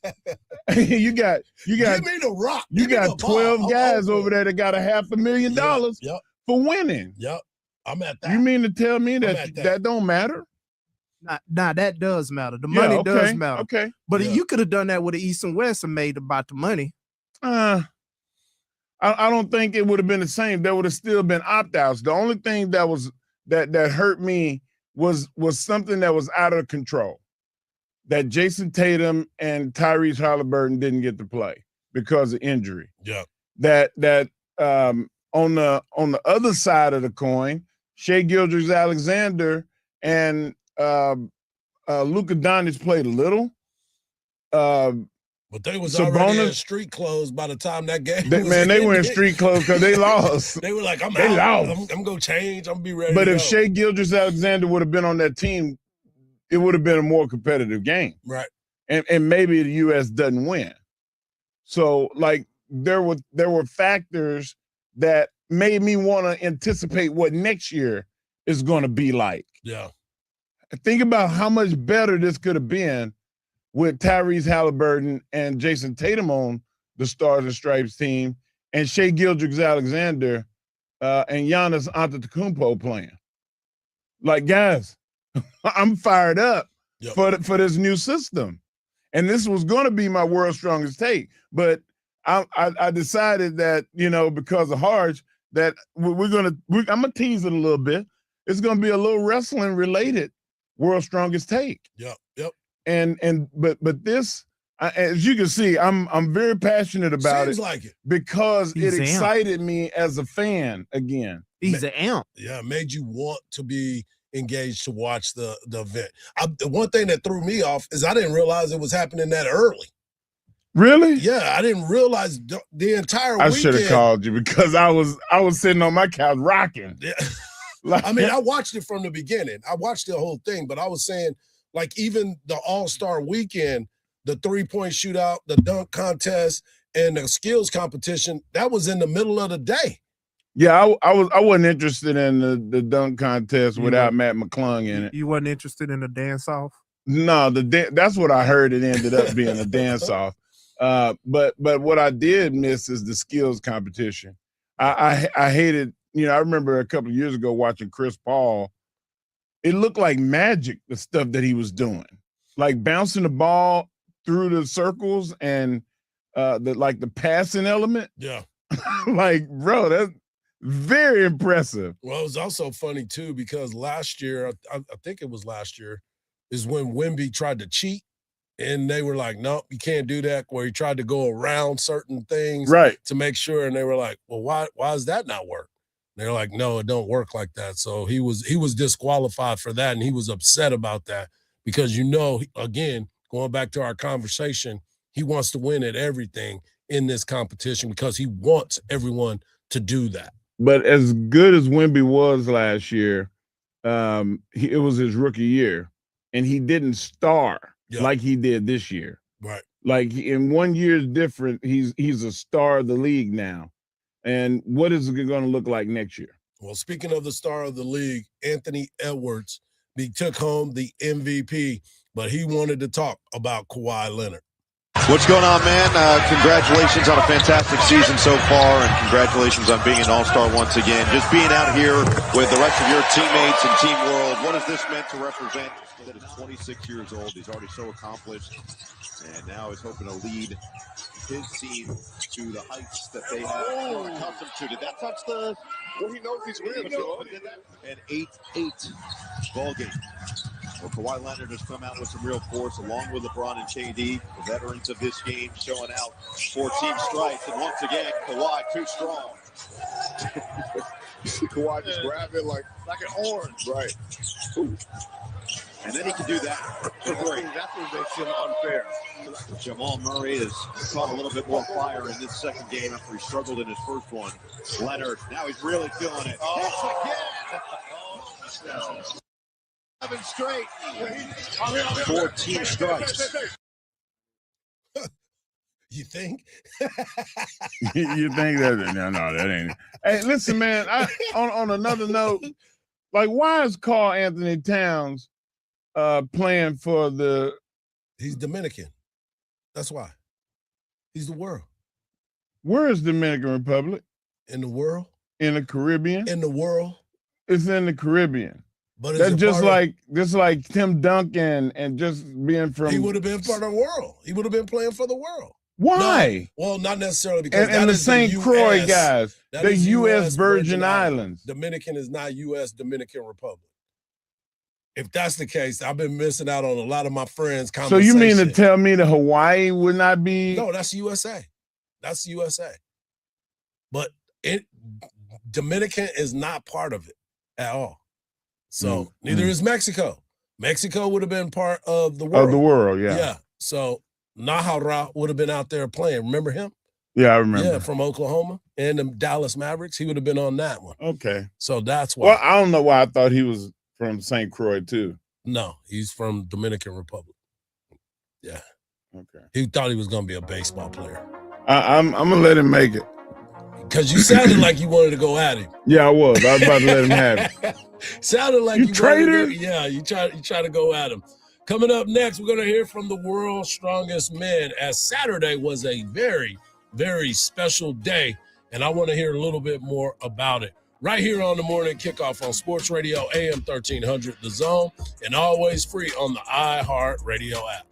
you got Give me the rock. You got 12 guys over there that got $500,000 for winning. Yep. I'm at that. You mean to tell me that don't matter? Nah, that does matter. The money does matter. Okay. But you could have done that with the East and West and made about the money. I don't think it would have been the same. There would have still been opt-outs. The only thing that hurt me was something that was out of control. That Jason Tatum and Tyrese Halliburton didn't get to play because of injury. Yeah. That on the other side of the coin, Shai Gilgeous-Alexander and Luka Doncic played a little. But they was already in street clothes by the time that game was they were in street clothes because they lost. They were like, I'm going to change. I'm going to be ready But to if go. Shai Gilgeous-Alexander would have been on that team, it would have been a more competitive game. Right. And maybe the U.S. doesn't win. So, like, there were factors that made me want to anticipate what next year is going to be like. Yeah. Think about how much better this could have been with Tyrese Halliburton and Jason Tatum on the Stars and Stripes team and Shai Gilgeous-Alexander and Giannis Antetokounmpo playing. Like, guys, I'm fired up for this new system. And this was going to be my world's strongest take. But I decided that, because of Hardge, that I'm going to tease it a little bit. It's going to be a little wrestling related world's strongest take. Yep. But this, as you can see, I'm very passionate about Seems it. like it. Because He's it amped. excited me as a fan again. He's an amp. Yeah, it made you want to be engaged to watch the event. The one thing that threw me off is I didn't realize it was happening that early. Really? Yeah, I didn't realize the entire I weekend. should have called you because I was sitting on my couch rocking. Yeah. I mean, I watched it from the beginning. I watched the whole thing, but I was saying, like, even the All-Star weekend, the three-point shootout, the dunk contest, and the skills competition, that was in the middle of the day. Yeah, I wasn't interested in the dunk contest without Matt McClung in it. You wasn't interested in the dance-off? No, that's what I heard. It ended up being a dance-off. But what I did miss is the skills competition. I hated, I remember a couple of years ago watching Chris Paul. It looked like magic, the stuff that he was doing. Like bouncing the ball through the circles and the passing element. Yeah. Like, bro, that's very impressive. Well, it was also funny, too, because last year, I think it was last year, is when Wemby tried to cheat. And they were like, no, you can't do that, where he tried to go around certain things to make sure. And they were like, well, why does that not work? And they were like, no, it don't work like that. So he was disqualified for that, and he was upset about that because, again, going back to our conversation, he wants to win at everything in this competition because he wants everyone to do that. But as good as Wemby was last year, it was his rookie year, and he didn't star like he did this year. Right. Like in 1 year is different. He's a star of the league now. And what is it going to look like next year? Well, speaking of the star of the league, Anthony Edwards, he took home the MVP, but he wanted to talk about Kawhi Leonard. What's going on, man? Congratulations on a fantastic season so far, and congratulations on being an all-star once again. Just being out here with the rest of your teammates and Team World, what has this meant to represent? That is 26 years old. He's already so accomplished, and now he's hoping to lead his team to the heights that they have accustomed to. Did that touch the... Well, he knows he's winning. An 8-8 ball game. Well, Kawhi Leonard has come out with some real force, along with LeBron and KD, the veterans of this game, showing out for team stripes. And once again, Kawhi too strong. Kawhi just grabbed it like an orange. Right. Ooh. And then he can do that for free. That's what makes him unfair. Jamal Murray has caught a little bit more fire in this second game after he struggled in his first one. Leonard, now he's really feeling it. Again. 7 straight. 14 strikes. You think? You think that? No, that ain't it. Hey, listen, man, on another note, like, why is Karl Anthony Towns playing for the... He's Dominican. That's why. He's the world. Where is Dominican Republic? In the world. In the Caribbean? In the world. It's in the Caribbean. But that's just like Tim Duncan and just being from... He would have been part of the world. He would have been playing for the world. Why? No, well, not necessarily because and the St. Croix guys, the U.S. Virgin Islands. Dominican is not U.S. Dominican Republic. If that's the case, I've been missing out on a lot of my friends' conversation. So you mean to tell me that Hawaii would not be? No, that's USA. That's USA. But Dominican is not part of it at all. So neither is Mexico. Mexico would have been part of the world. Of the world, yeah. Yeah. So Najera would have been out there playing. Remember him? Yeah, I remember. Yeah, from Oklahoma and the Dallas Mavericks. He would have been on that one. Okay. So that's why. Well, I don't know why I thought he was from St. Croix too. No, he's from Dominican Republic. Yeah. Okay. He thought he was going to be a baseball player. I'm going to let him make it. Because you sounded like you wanted to go at him. Yeah, I was about to let him have it. Sounded like you traitor. Yeah, you try to go at him. Coming up next, we're going to hear from the world's strongest man, as Saturday was a very, very special day, and I want to hear a little bit more about it. Right here on the Morning Kickoff on Sports Radio, AM 1300, The Zone, and always free on the iHeartRadio app.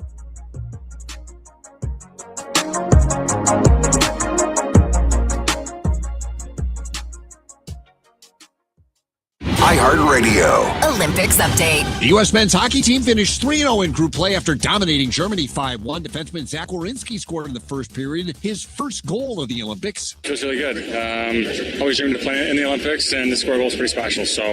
iHeartRadio. Olympics update. The U.S. men's hockey team finished 3-0 in group play after dominating Germany 5-1. Defenseman Zach Werenski scored in the first period, his first goal of the Olympics. It was really good. Always dreamed to play in the Olympics, and the score goal was pretty special, so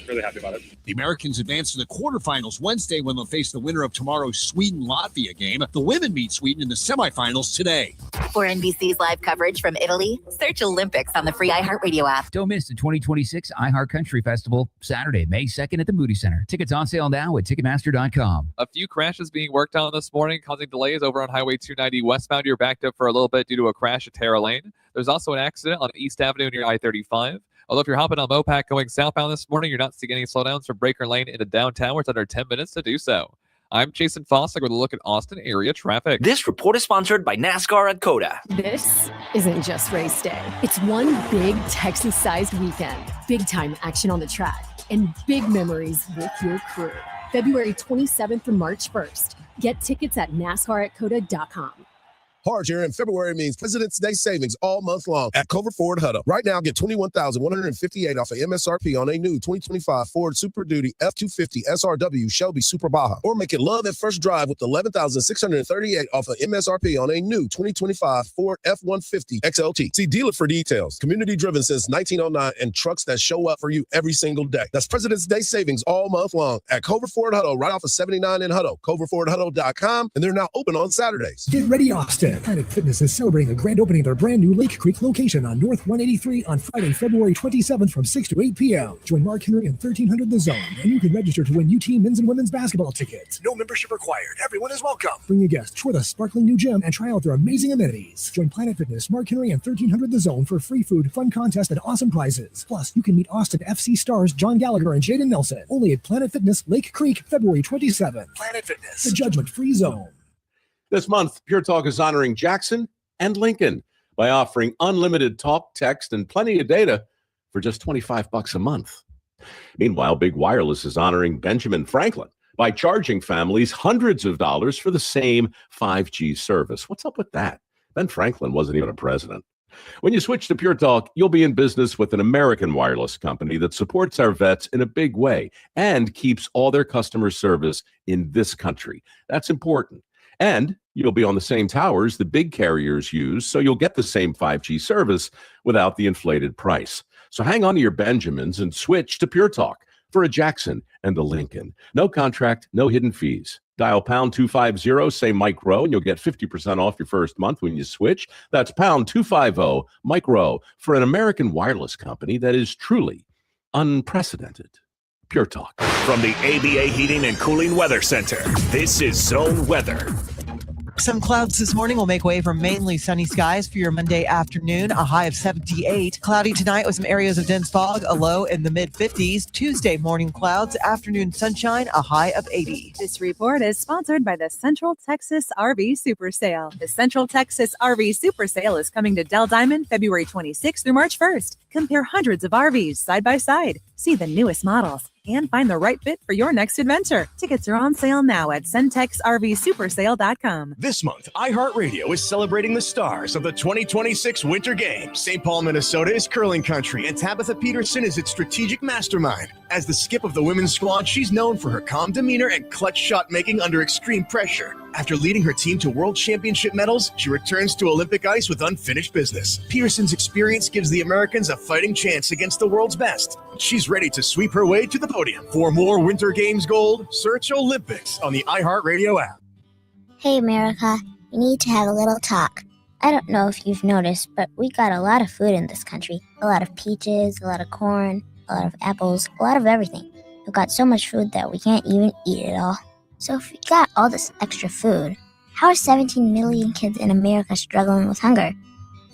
really happy about it. The Americans advance to the quarterfinals Wednesday when they'll face the winner of tomorrow's Sweden-Latvia game. The women meet Sweden in the semifinals today. For NBC's live coverage from Italy, search Olympics on the free iHeartRadio app. Don't miss the 2026 iHeart Country Festival, Saturday, May 2nd at the Moody Center. Tickets on sale now at Ticketmaster.com. A few crashes being worked on this morning, causing delays over on Highway 290 westbound. You're backed up for a little bit due to a crash at Tara Lane. There's also an accident on East Avenue near I-35. Although if you're hopping on Mopac going southbound this morning, you're not seeing any slowdowns from Breaker Lane into downtown, where it's under 10 minutes to do so. I'm Jason Fossick with a look at Austin area traffic. This report is sponsored by NASCAR at COTA. This isn't just race day. It's one big Texas-sized weekend. Big-time action on the track and big memories with your crew. February 27th through March 1st. Get tickets at NASCAR@COTA.com. Hardge here in February means President's Day savings all month long at Cover Ford Hutto. Right now, get $21,158 off of MSRP on a new 2025 Ford Super Duty F-250 SRW Shelby Super Baja. Or make it love at first drive with $11,638 off of MSRP on a new 2025 Ford F-150 XLT. See dealer for details. Community driven since 1909 and trucks that show up for you every single day. That's President's Day savings all month long at Cover Ford Hutto right off of 79 in Hutto. CoverFordHutto.com, and they're now open on Saturdays. Get ready, Austin. Planet Fitness is celebrating the grand opening of their brand new Lake Creek location on North 183 on Friday, February 27th from 6 to 8 p.m. Join Mark Henry and 1300 The Zone, and you can register to win UT men's and women's basketball tickets. No membership required. Everyone is welcome. Bring a guest, tour the sparkling new gym, and try out their amazing amenities. Join Planet Fitness, Mark Henry, and 1300 The Zone for free food, fun contest, and awesome prizes. Plus, you can meet Austin FC stars John Gallagher and Jaden Nelson. Only at Planet Fitness, Lake Creek, February 27th. Planet Fitness, the judgment-free zone. This month, Pure Talk is honoring Jackson and Lincoln by offering unlimited talk, text, and plenty of data for just $25 a month. Meanwhile, Big Wireless is honoring Benjamin Franklin by charging families hundreds of dollars for the same 5G service. What's up with that? Ben Franklin wasn't even a president. When you switch to Pure Talk, you'll be in business with an American wireless company that supports our vets in a big way and keeps all their customer service in this country. That's important. And you'll be on the same towers the big carriers use, so you'll get the same 5G service without the inflated price. So hang on to your Benjamins and switch to Pure Talk for a Jackson and a Lincoln. No contract, no hidden fees. Dial pound 250, say Mike Rowe, and you'll get 50% off your first month when you switch. That's pound 250, Mike Rowe, for an American wireless company that is truly unprecedented. Pure Talk. From the ABA Heating and Cooling Weather Center, this is Zone Weather. Some clouds this morning will make way for mainly sunny skies for your Monday afternoon, a high of 78. Cloudy tonight with some areas of dense fog, a low in the mid-50s. Tuesday morning clouds, afternoon sunshine, a high of 80. This report is sponsored by the Central Texas RV Super Sale. The Central Texas RV Super Sale is coming to Del Diamond February 26th through March 1st. Compare hundreds of RVs side by side. See the newest models and find the right fit for your next adventure. Tickets are on sale now at centexrvsupersale.com. This month, iHeartRadio is celebrating the stars of the 2026 Winter Games. St. Paul, Minnesota is curling country, and Tabitha Peterson is its strategic mastermind. As the skip of the women's squad, she's known for her calm demeanor and clutch shot making under extreme pressure. After leading her team to world championship medals, she returns to Olympic ice with unfinished business. Peterson's experience gives the Americans a fighting chance against the world's best. She's ready to sweep her way to the podium. For more Winter Games gold, search Olympics on the iHeartRadio app. Hey, America, we need to have a little talk. I don't know if you've noticed, but we got a lot of food in this country. A lot of peaches, a lot of corn, a lot of apples, a lot of everything. We've got so much food that we can't even eat it all. So if we got all this extra food, how are 17 million kids in America struggling with hunger?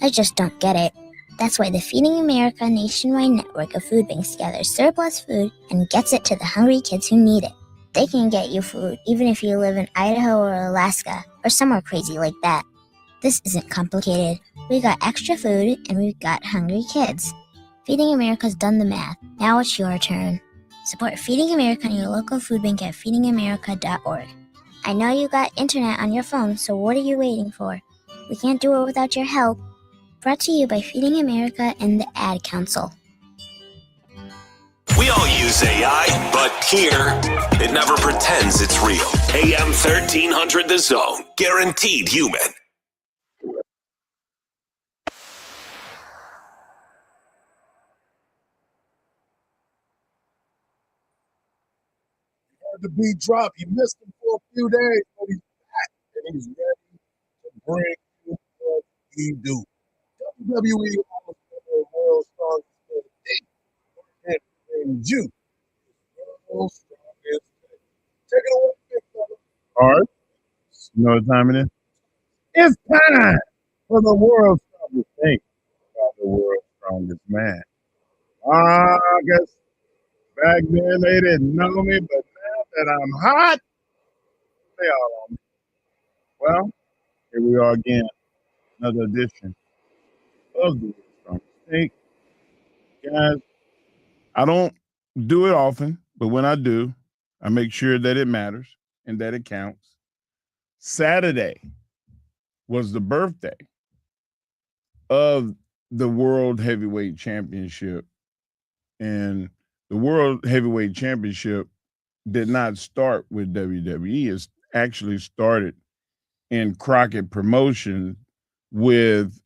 I just don't get it. That's why the Feeding America nationwide network of food banks gathers surplus food and gets it to the hungry kids who need it. They can get you food even if you live in Idaho or Alaska or somewhere crazy like that. This isn't complicated. We got extra food and we've got hungry kids. Feeding America's done the math. Now it's your turn. Support Feeding America on your local food bank at feedingamerica.org. I know you got internet on your phone, so what are you waiting for? We can't do it without your help. Brought to you by Feeding America and the Ad Council. We all use AI, but here, it never pretends it's real. AM 1300 The Zone. Guaranteed human. The beat drop. He missed him for a few days, but he's back and he's ready to bring you what he do. WWE World Strongest Man and you, World Strongest Man. Take it away, big fella. All right. You know what time it is? It's time for the world's strongest thing about the world's strongest man. I guess back then they didn't know me, but now that I'm hot, they all on me. Well, here we are again, another edition of the world's strongest thing. Guys, I don't do it often, but when I do, I make sure that it matters and that it counts. Saturday was the birthday of the World Heavyweight Championship. And the World Heavyweight Championship did not start with WWE. It actually started in Crockett Promotion with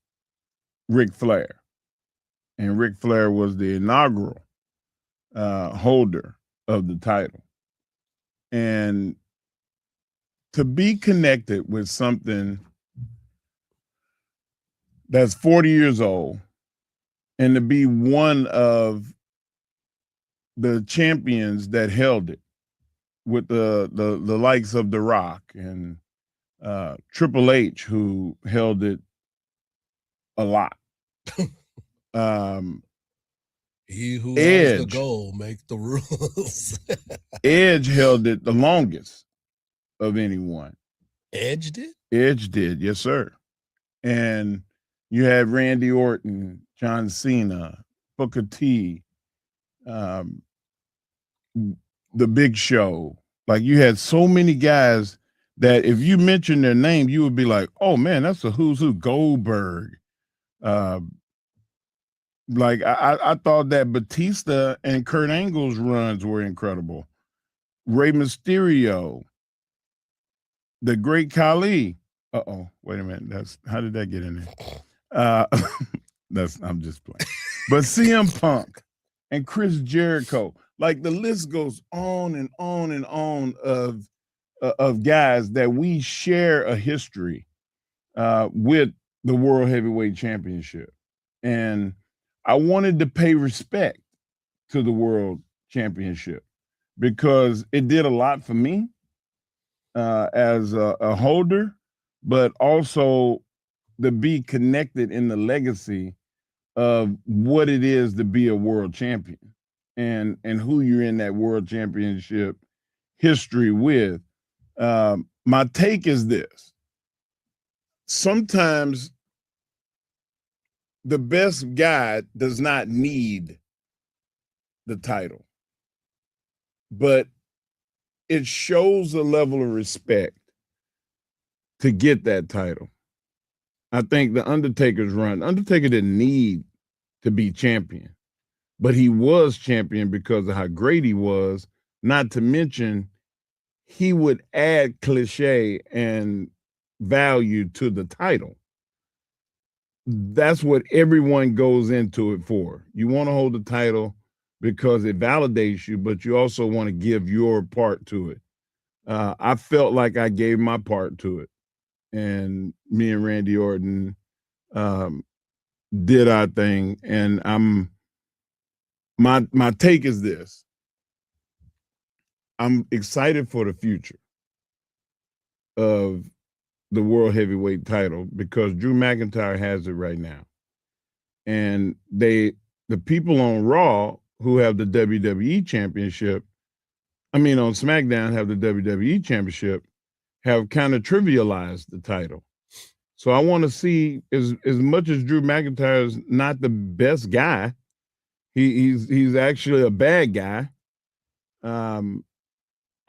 Ric Flair. And Ric Flair was the inaugural holder of the title. And to be connected with something that's 40 years old and to be one of the champions that held it with the likes of The Rock and Triple H, who held it a lot. He who Edge, has the goal make the rules. Edge held it the longest of anyone. Edge did? Edge did, yes, sir. And you had Randy Orton, John Cena, Booker T, The Big Show. Like, you had so many guys that if you mentioned their name, you would be like, oh man, that's a who's who. Goldberg. Like I thought that Batista and Kurt Angle's runs were incredible. Rey Mysterio, the Great Khali. Wait a minute. How did that get in there? I'm just playing. But CM Punk and Chris Jericho, like the list goes on and on and on of guys that we share a history with the World Heavyweight Championship. And I wanted to pay respect to the World Championship because it did a lot for me as a holder, but also to be connected in the legacy of what it is to be a world champion and who you're in that world championship history with. My take is this. Sometimes the best guy does not need the title, but it shows a level of respect to get that title. I think the Undertaker's run, Undertaker didn't need to be champion, but he was champion because of how great he was, not to mention he would add cliche and value to the title. That's what everyone goes into it for. You want to hold the title because it validates you, but you also want to give your part to it. I felt like I gave my part to it. And me and Randy Orton did our thing. And my take is this. I'm excited for the future of the World Heavyweight title because Drew McIntyre has it right now. And the people on Raw who have the WWE Championship, on SmackDown have the WWE Championship, have kind of trivialized the title. So I want to see, as much as Drew McIntyre is not the best guy, he's actually a bad guy.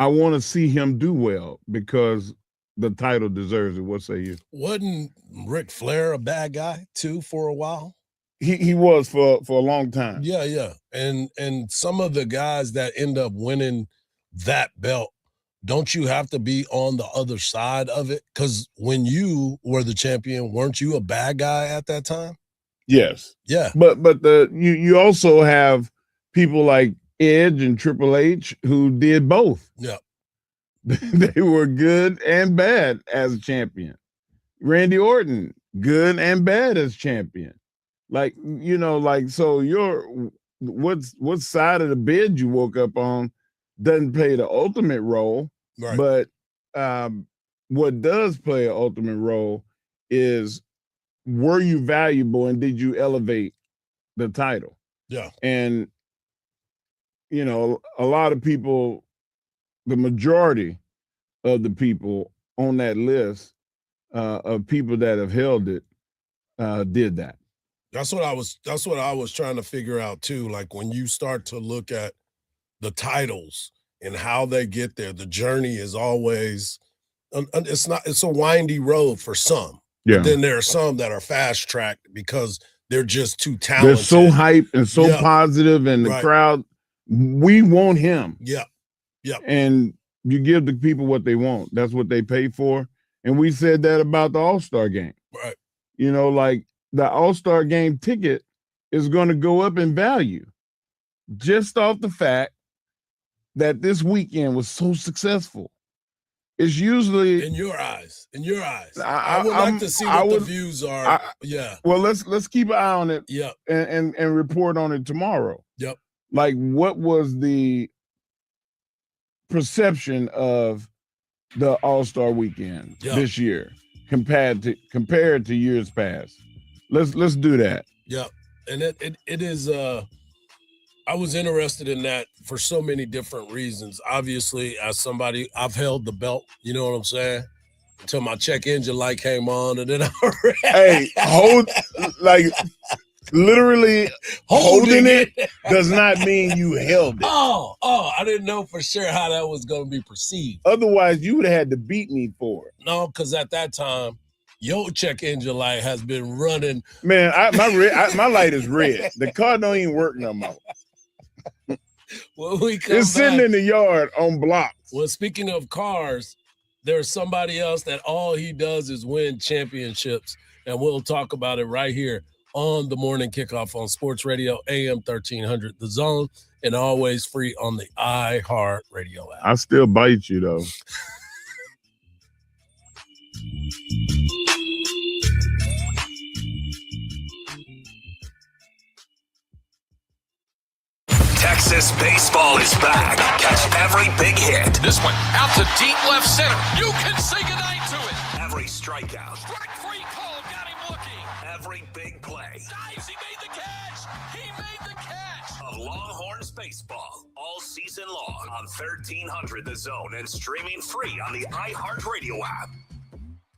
I want to see him do well because the title deserves it. What say you? Wasn't Ric Flair a bad guy too for a while? He was for a long time. Yeah. And some of the guys that end up winning that belt, don't you have to be on the other side of it? Because when you were the champion, weren't you a bad guy at that time? Yes. Yeah. But you also have people like Edge and Triple H who did both. Yeah. They were good and bad as champion. Randy Orton, good and bad as champion. So what side of the bed you woke up on doesn't play the ultimate role. Right. But what does play an ultimate role is, were you valuable and did you elevate the title? Yeah. And, a lot of people, the majority of the people on that list of people that have held it did that. That's what I was trying to figure out too. Like when you start to look at the titles and how they get there. The journey is always it's a windy road for some. Yeah. But then there are some that are fast tracked because they're just too talented. They're so hype and so positive, and the crowd, we want him. Yeah. And you give the people what they want. That's what they pay for. And we said that about the All-Star game. Right. You know, like the All-Star game ticket is going to go up in value just off the fact that this weekend was so successful. It's usually in your eyes. I would like to see what the views are. Well, let's keep an eye on it. Yeah. And report on it tomorrow. Yep. Like, what was the perception of the All-Star weekend this year compared to years past? Let's do that. Yeah. And it is I was interested in that for so many different reasons. Obviously, as somebody, I've held the belt, you know what I'm saying? Until my check engine light came on, and then literally holding it does not mean you held it. Oh, I didn't know for sure how that was going to be perceived. Otherwise, you would have had to beat me for it. No, because at that time, your check engine light has been running. Man, my light is red. The car don't even work no more. It's sitting in the yard on blocks. Well, speaking of cars, there's somebody else that all he does is win championships, and we'll talk about it right here on the Morning Kickoff on Sports Radio AM 1300 The Zone, and always free on the iHeart Radio app. I still bite you though. Texas baseball is back. Catch every big hit. This one out to deep left center. You can say goodnight to it. Every strikeout. Strike three call. Got him looking. Every big play. Dives. He made the catch. He made the catch. Of Longhorns baseball all season long on 1300 The Zone and streaming free on the iHeart Radio app.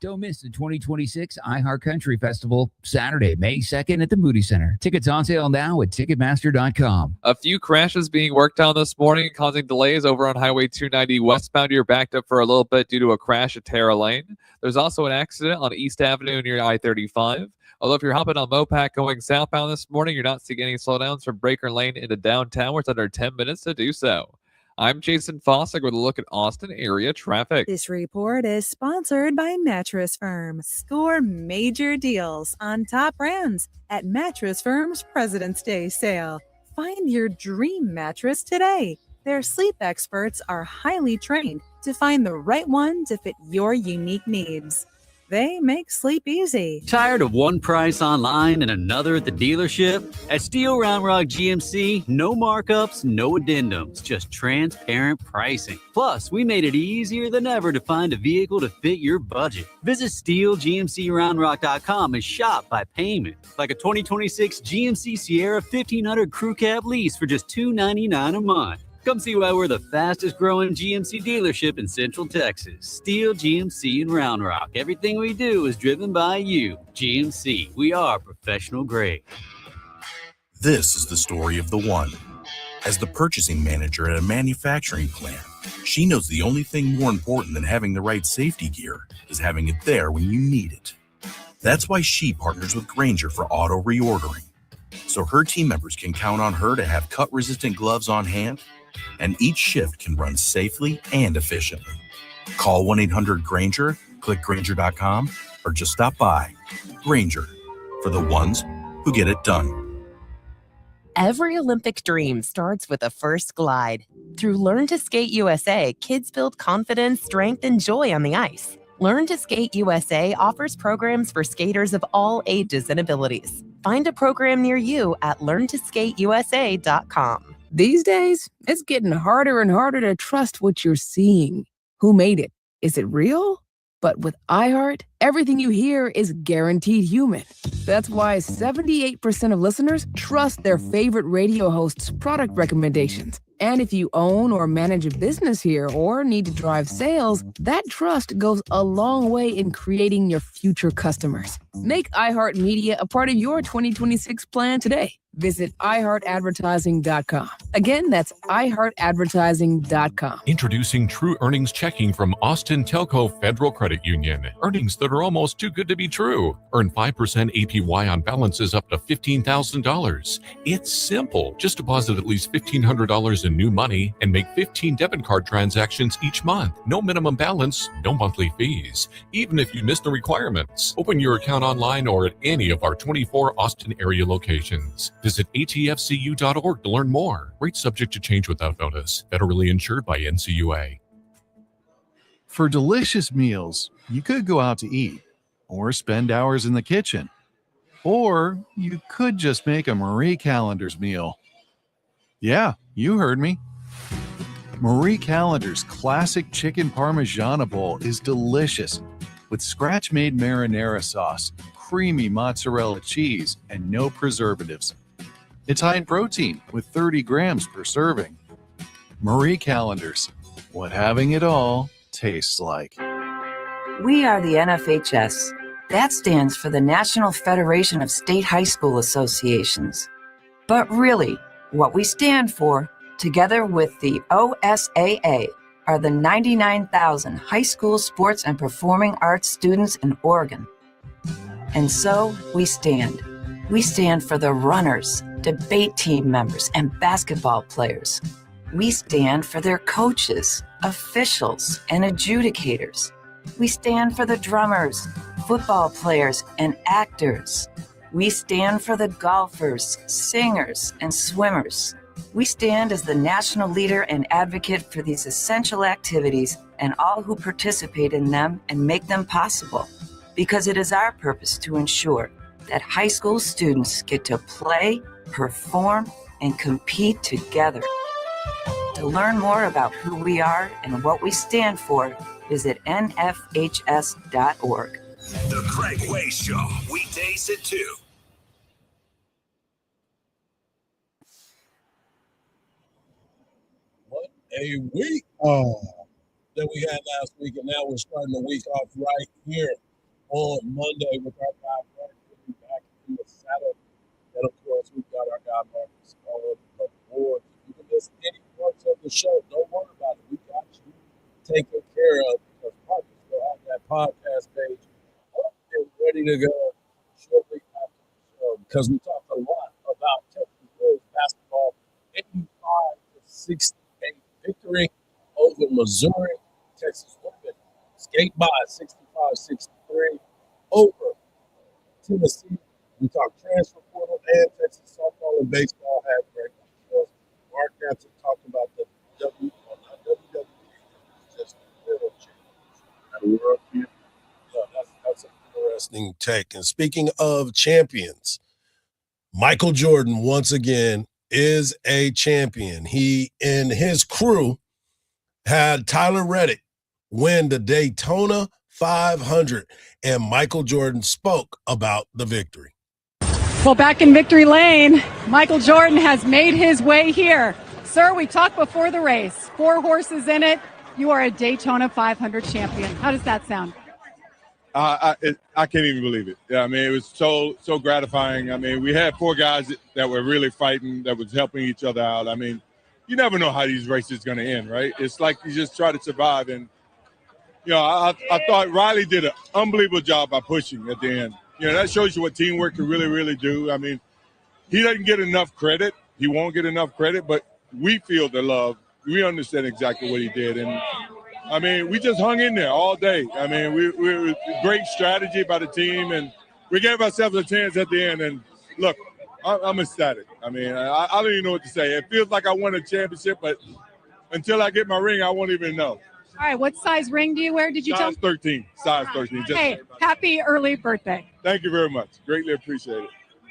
Don't miss the 2026 iHeart Country Festival, Saturday, May 2nd at the Moody Center. Tickets on sale now at Ticketmaster.com. A few crashes being worked on this morning, causing delays over on Highway 290 westbound. You're backed up for a little bit due to a crash at Tara Lane. There's also an accident on East Avenue near I-35. Although if you're hopping on Mopac going southbound this morning, you're not seeing any slowdowns from Breaker Lane into downtown, where it's under 10 minutes to do so. I'm Jason Fossick with a look at Austin area traffic. This report is sponsored by Mattress Firm. Score major deals on top brands at Mattress Firm's President's Day sale. Find your dream mattress today. Their sleep experts are highly trained to find the right one to fit your unique needs. They make sleep easy. Tired of one price online and another at the dealership? At Steel Round Rock GMC, no markups, no addendums, just transparent pricing. Plus, we made it easier than ever to find a vehicle to fit your budget. Visit SteelGMCRoundRock.com and shop by payment. Like a 2026 GMC Sierra 1500 Crew Cab lease for just $299 a month. Come see why we're the fastest growing GMC dealership in Central Texas. Steel GMC in Round Rock. Everything we do is driven by you. GMC, we are professional grade. This is the story of the one. As the purchasing manager at a manufacturing plant, she knows the only thing more important than having the right safety gear is having it there when you need it. That's why she partners with Grainger for auto reordering, so her team members can count on her to have cut-resistant gloves on hand, and each shift can run safely and efficiently. Call 1-800-GRAINGER, click Grainger.com, or just stop by. Grainger, for the ones who get it done. Every Olympic dream starts with a first glide. Through Learn to Skate USA, kids build confidence, strength, and joy on the ice. Learn to Skate USA offers programs for skaters of all ages and abilities. Find a program near you at learntosskateusa.com. These days, it's getting harder and harder to trust what you're seeing. Who made it? Is it real? But with iHeart, Everything you hear is guaranteed human. That's why 78% of listeners trust their favorite radio host's product recommendations. And if you own or manage a business here or need to drive sales, that trust goes a long way in creating your future customers. Make iHeartMedia a part of your 2026 plan today. Visit iHeartAdvertising.com. Again, that's iHeartAdvertising.com. Introducing True Earnings Checking from Austin Telco Federal Credit Union. Earnings that are almost too good to be true. Earn 5% APY on balances up to $15,000. It's simple. Just deposit at least $1,500 in new money and make 15 debit card transactions each month. No minimum balance, no monthly fees. Even if you miss the requirements. Open your account online or at any of our 24 Austin area locations. Visit atfcu.org to learn more. Rates subject to change without notice. Federally insured by NCUA. For delicious meals, you could go out to eat or spend hours in the kitchen. Or you could just make a Marie Callender's meal. Yeah, you heard me. Marie Callender's classic chicken Parmigiana bowl is delicious with scratch-made marinara sauce, creamy mozzarella cheese, and no preservatives. It's high in protein with 30 grams per serving. Marie Callender's, what having it all tastes like. We are the NFHS. That stands for the National Federation of State High School Associations. But really, what we stand for, together with the OSAA, are the 99,000 high school sports and performing arts students in Oregon. And so we stand. We stand for the runners, debate team members, and basketball players. We stand for their coaches, officials, and adjudicators. We stand for the drummers, football players, and actors. We stand for the golfers, singers, and swimmers. We stand as the national leader and advocate for these essential activities and all who participate in them and make them possible, because it is our purpose to ensure that high school students get to play, perform, and compete together. To learn more about who we are and what we stand for, visit nfhs.org. The Craig Way Show, weekdays at 2. What a week that we had last week, and now we're starting the week off right here on Monday with our guy Mark back in the saddle. And of course, we've got our guy Marcus on the board. If you miss any parts of the show, don't worry about it. We got you taken care of because Marcus will have that podcast page up and ready to go shortly after the show because we talked a lot about Texas boys basketball 85-68 victory over Missouri. Texas women skate by 65-63 over Tennessee. We talked transfer portal and Texas softball and baseball had great shows. Mark Hansen talked about the WWE, just the world championship. That's an interesting take. And speaking of champions, Michael Jordan once again is a champion. He and his crew had Tyler Reddick win the Daytona 500, and Michael Jordan spoke about the victory. Well, back in victory lane, Michael Jordan has made his way here. Sir, we talked before the race. 4 horses in it. You are a Daytona 500 champion. How does that sound? I can't even believe it. Yeah, I mean, it was so gratifying. I mean, we had 4 guys that were really fighting, that was helping each other out. I mean, you never know how these races going to end, right? It's like you just try to survive. And, you know, I thought Riley did an unbelievable job by pushing at the end. You know, that shows you what teamwork can really, really do. I mean, he doesn't get enough credit. He won't get enough credit, but we feel the love. We understand exactly what he did. And, I mean, we just hung in there all day. I mean, we were great strategy by the team, and we gave ourselves a chance at the end. And, look, I'm ecstatic. I mean, I don't even know what to say. It feels like I won a championship, but until I get my ring, I won't even know. All right, what size ring do you wear? Did you tell me? Size 13. Hey, happy early birthday. Thank you very much. Greatly appreciate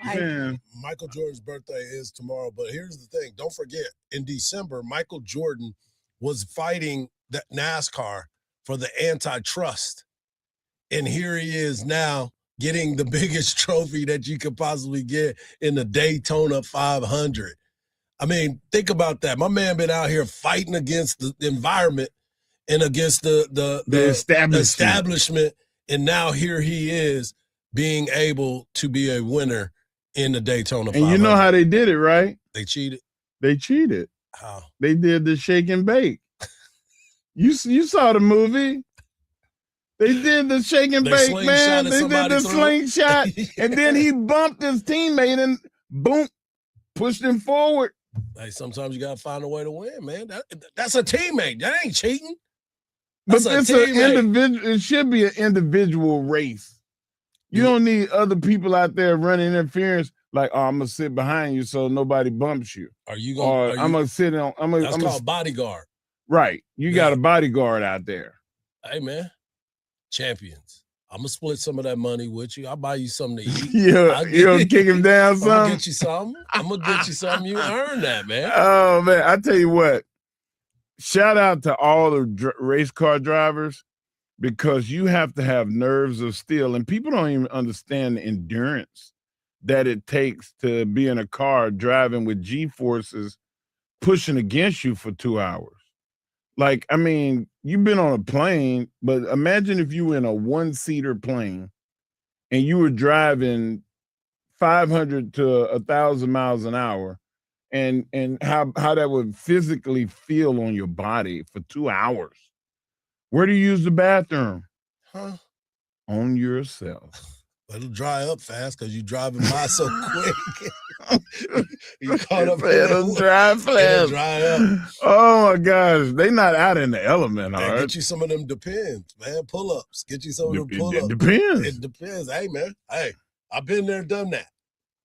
it. Michael Jordan's birthday is tomorrow, but here's the thing. Don't forget, in December, Michael Jordan was fighting that NASCAR for the antitrust. And here he is now getting the biggest trophy that you could possibly get in the Daytona 500. I mean, think about that. My man been out here fighting against the environment and against the establishment. And now here he is being able to be a winner in the Daytona 500. And you know how they did it, right? They cheated. They cheated. How? They did the shake and bake. You saw the movie. They did the shake and bake, man. They did the slingshot. And then he bumped his teammate and boom, pushed him forward. Hey, sometimes you got to find a way to win, man. That's a teammate. That ain't cheating. But it's an individual. It should be an individual race. You don't need other people out there running interference. Like, oh, I'm gonna sit behind you so nobody bumps you. Are you going? I'm gonna sit on. That's called bodyguard. Right. You got a bodyguard out there. Hey, man. Champions. I'm gonna split some of that money with you. I'll buy you something to eat. Yeah, you gonna kick him down something? I'm gonna get you something. I'm gonna get you something. You earn that, man. Oh man, I tell you what. Shout out to all the race car drivers, because you have to have nerves of steel, and people don't even understand the endurance that it takes to be in a car driving with G-forces pushing against you for 2 hours. Like, I mean, you've been on a plane, but imagine if you were in a one-seater plane and you were driving 500 to 1,000 miles an hour, and how that would physically feel on your body for 2 hours. Where do you use the bathroom? Huh? On yourself. It'll dry up fast because you're driving by so quick. You caught up. It'll dry fast. It'll dry up. Oh my gosh, they not out in the element, Man, Hardge. get you some of them depends, man. Pull-ups. Get you some of them pull-ups. It depends. It depends. Hey, man. Hey, I've been there, done that.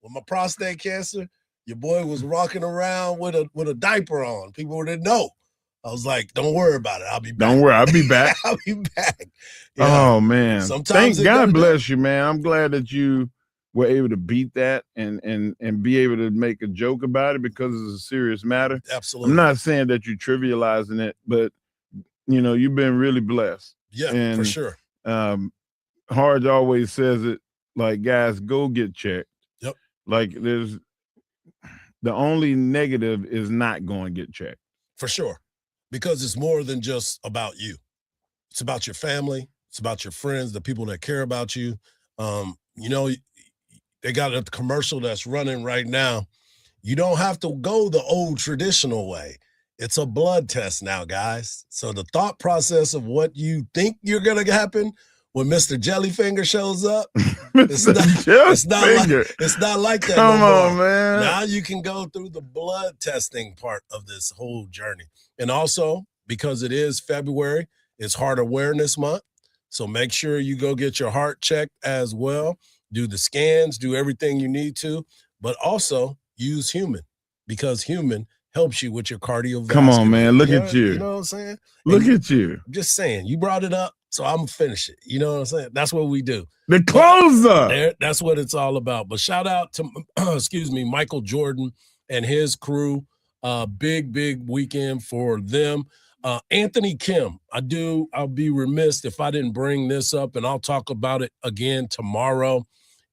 With my prostate cancer, your boy was rocking around with a diaper on. People didn't know. I was like, don't worry about it. I'll be back. Don't worry, I'll be back. I'll be back. Yeah. Oh man. Sometimes Thank God bless you, man. I'm glad that you were able to beat that and be able to make a joke about it, because it's a serious matter. Absolutely. I'm not saying that you're trivializing it, but you know, you've been really blessed. Yeah, for sure. Hardge always says it, like, guys, go get checked. Yep. Like, the only negative is not going to get checked. For sure. Because it's more than just about you. It's about your family. It's about your friends, the people that care about you. You know, they got a commercial that's running right now. You don't have to go the old traditional way. It's a blood test now, guys. So the thought process of what you think you're going to happen when Mr. Jellyfinger shows up, it's not like that. Come no more. on, man. Now you can go through the blood testing part of this whole journey. And also, because it is February, it's Heart Awareness Month. So make sure you go get your heart checked as well. Do the scans, do everything you need to, but also use Human, because Human helps you with your cardiovascular. Come on, man. Look at you. You know what I'm saying? Look at you. I'm just saying, you brought it up, so I'm going to finish it. You know what I'm saying? That's what we do. The closer. That's what it's all about. But shout out to, Michael Jordan and his crew. Big weekend for them. Anthony Kim, I'll be remiss if I didn't bring this up, and I'll talk about it again tomorrow.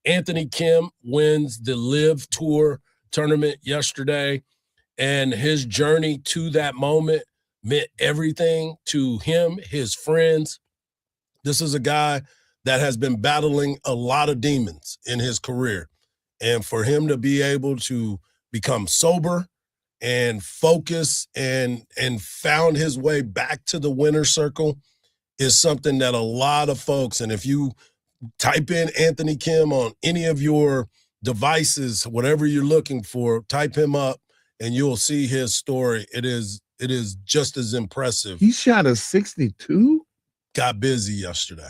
Anthony Kim wins the Live Tour tournament yesterday, and his journey to that moment meant everything to him, his friends. This is a guy that has been battling a lot of demons in his career, and for him to be able to become sober and focus and found his way back to the winner's circle is something that a lot of folks, and if you type in Anthony Kim on any of your devices, whatever you're looking for, type him up and you'll see his story. It is just as impressive. He shot a 62? Got busy yesterday,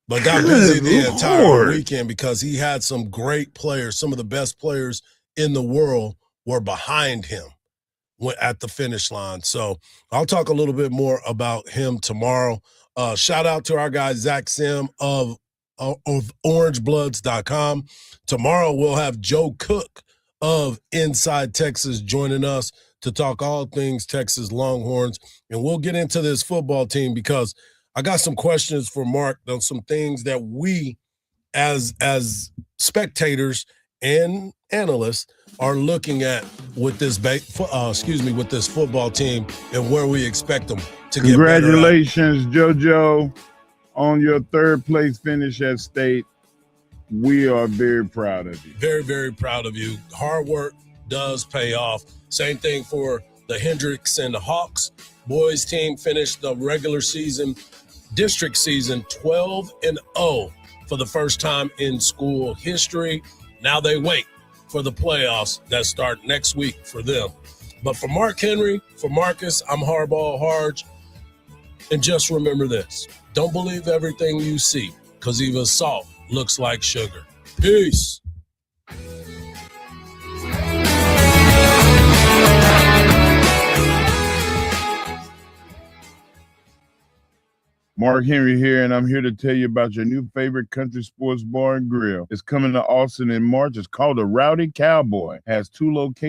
but got busy the entire weekend because he had some great players. Some of the best players in the world were behind him at the finish line. So I'll talk a little bit more about him tomorrow. Shout out to our guy, Zach Sim of orangebloods.com. Tomorrow we'll have Joe Cook of Inside Texas joining us to talk all things Texas Longhorns. And we'll get into this football team because I got some questions for Mark on some things that we as spectators and analysts are looking at with this with this football team and where we expect them to get better at. Congratulations, JoJo, on your third place finish at state. We are very proud of you. Very, very proud of you. Hard work does pay off. Same thing for the Hendricks and the Hawks. Boys team finished the regular season, district season, 12-0 for the first time in school history. Now they wait for the playoffs that start next week for them. But for Mark Henry, for Marcus, I'm Hardball Hardge. And just remember this. Don't believe everything you see, because even salt looks like sugar. Peace. Mark Henry here, and I'm here to tell you about your new favorite country sports bar and grill. It's coming to Austin in March. It's called the Rowdy Cowboy. Has 2 locations.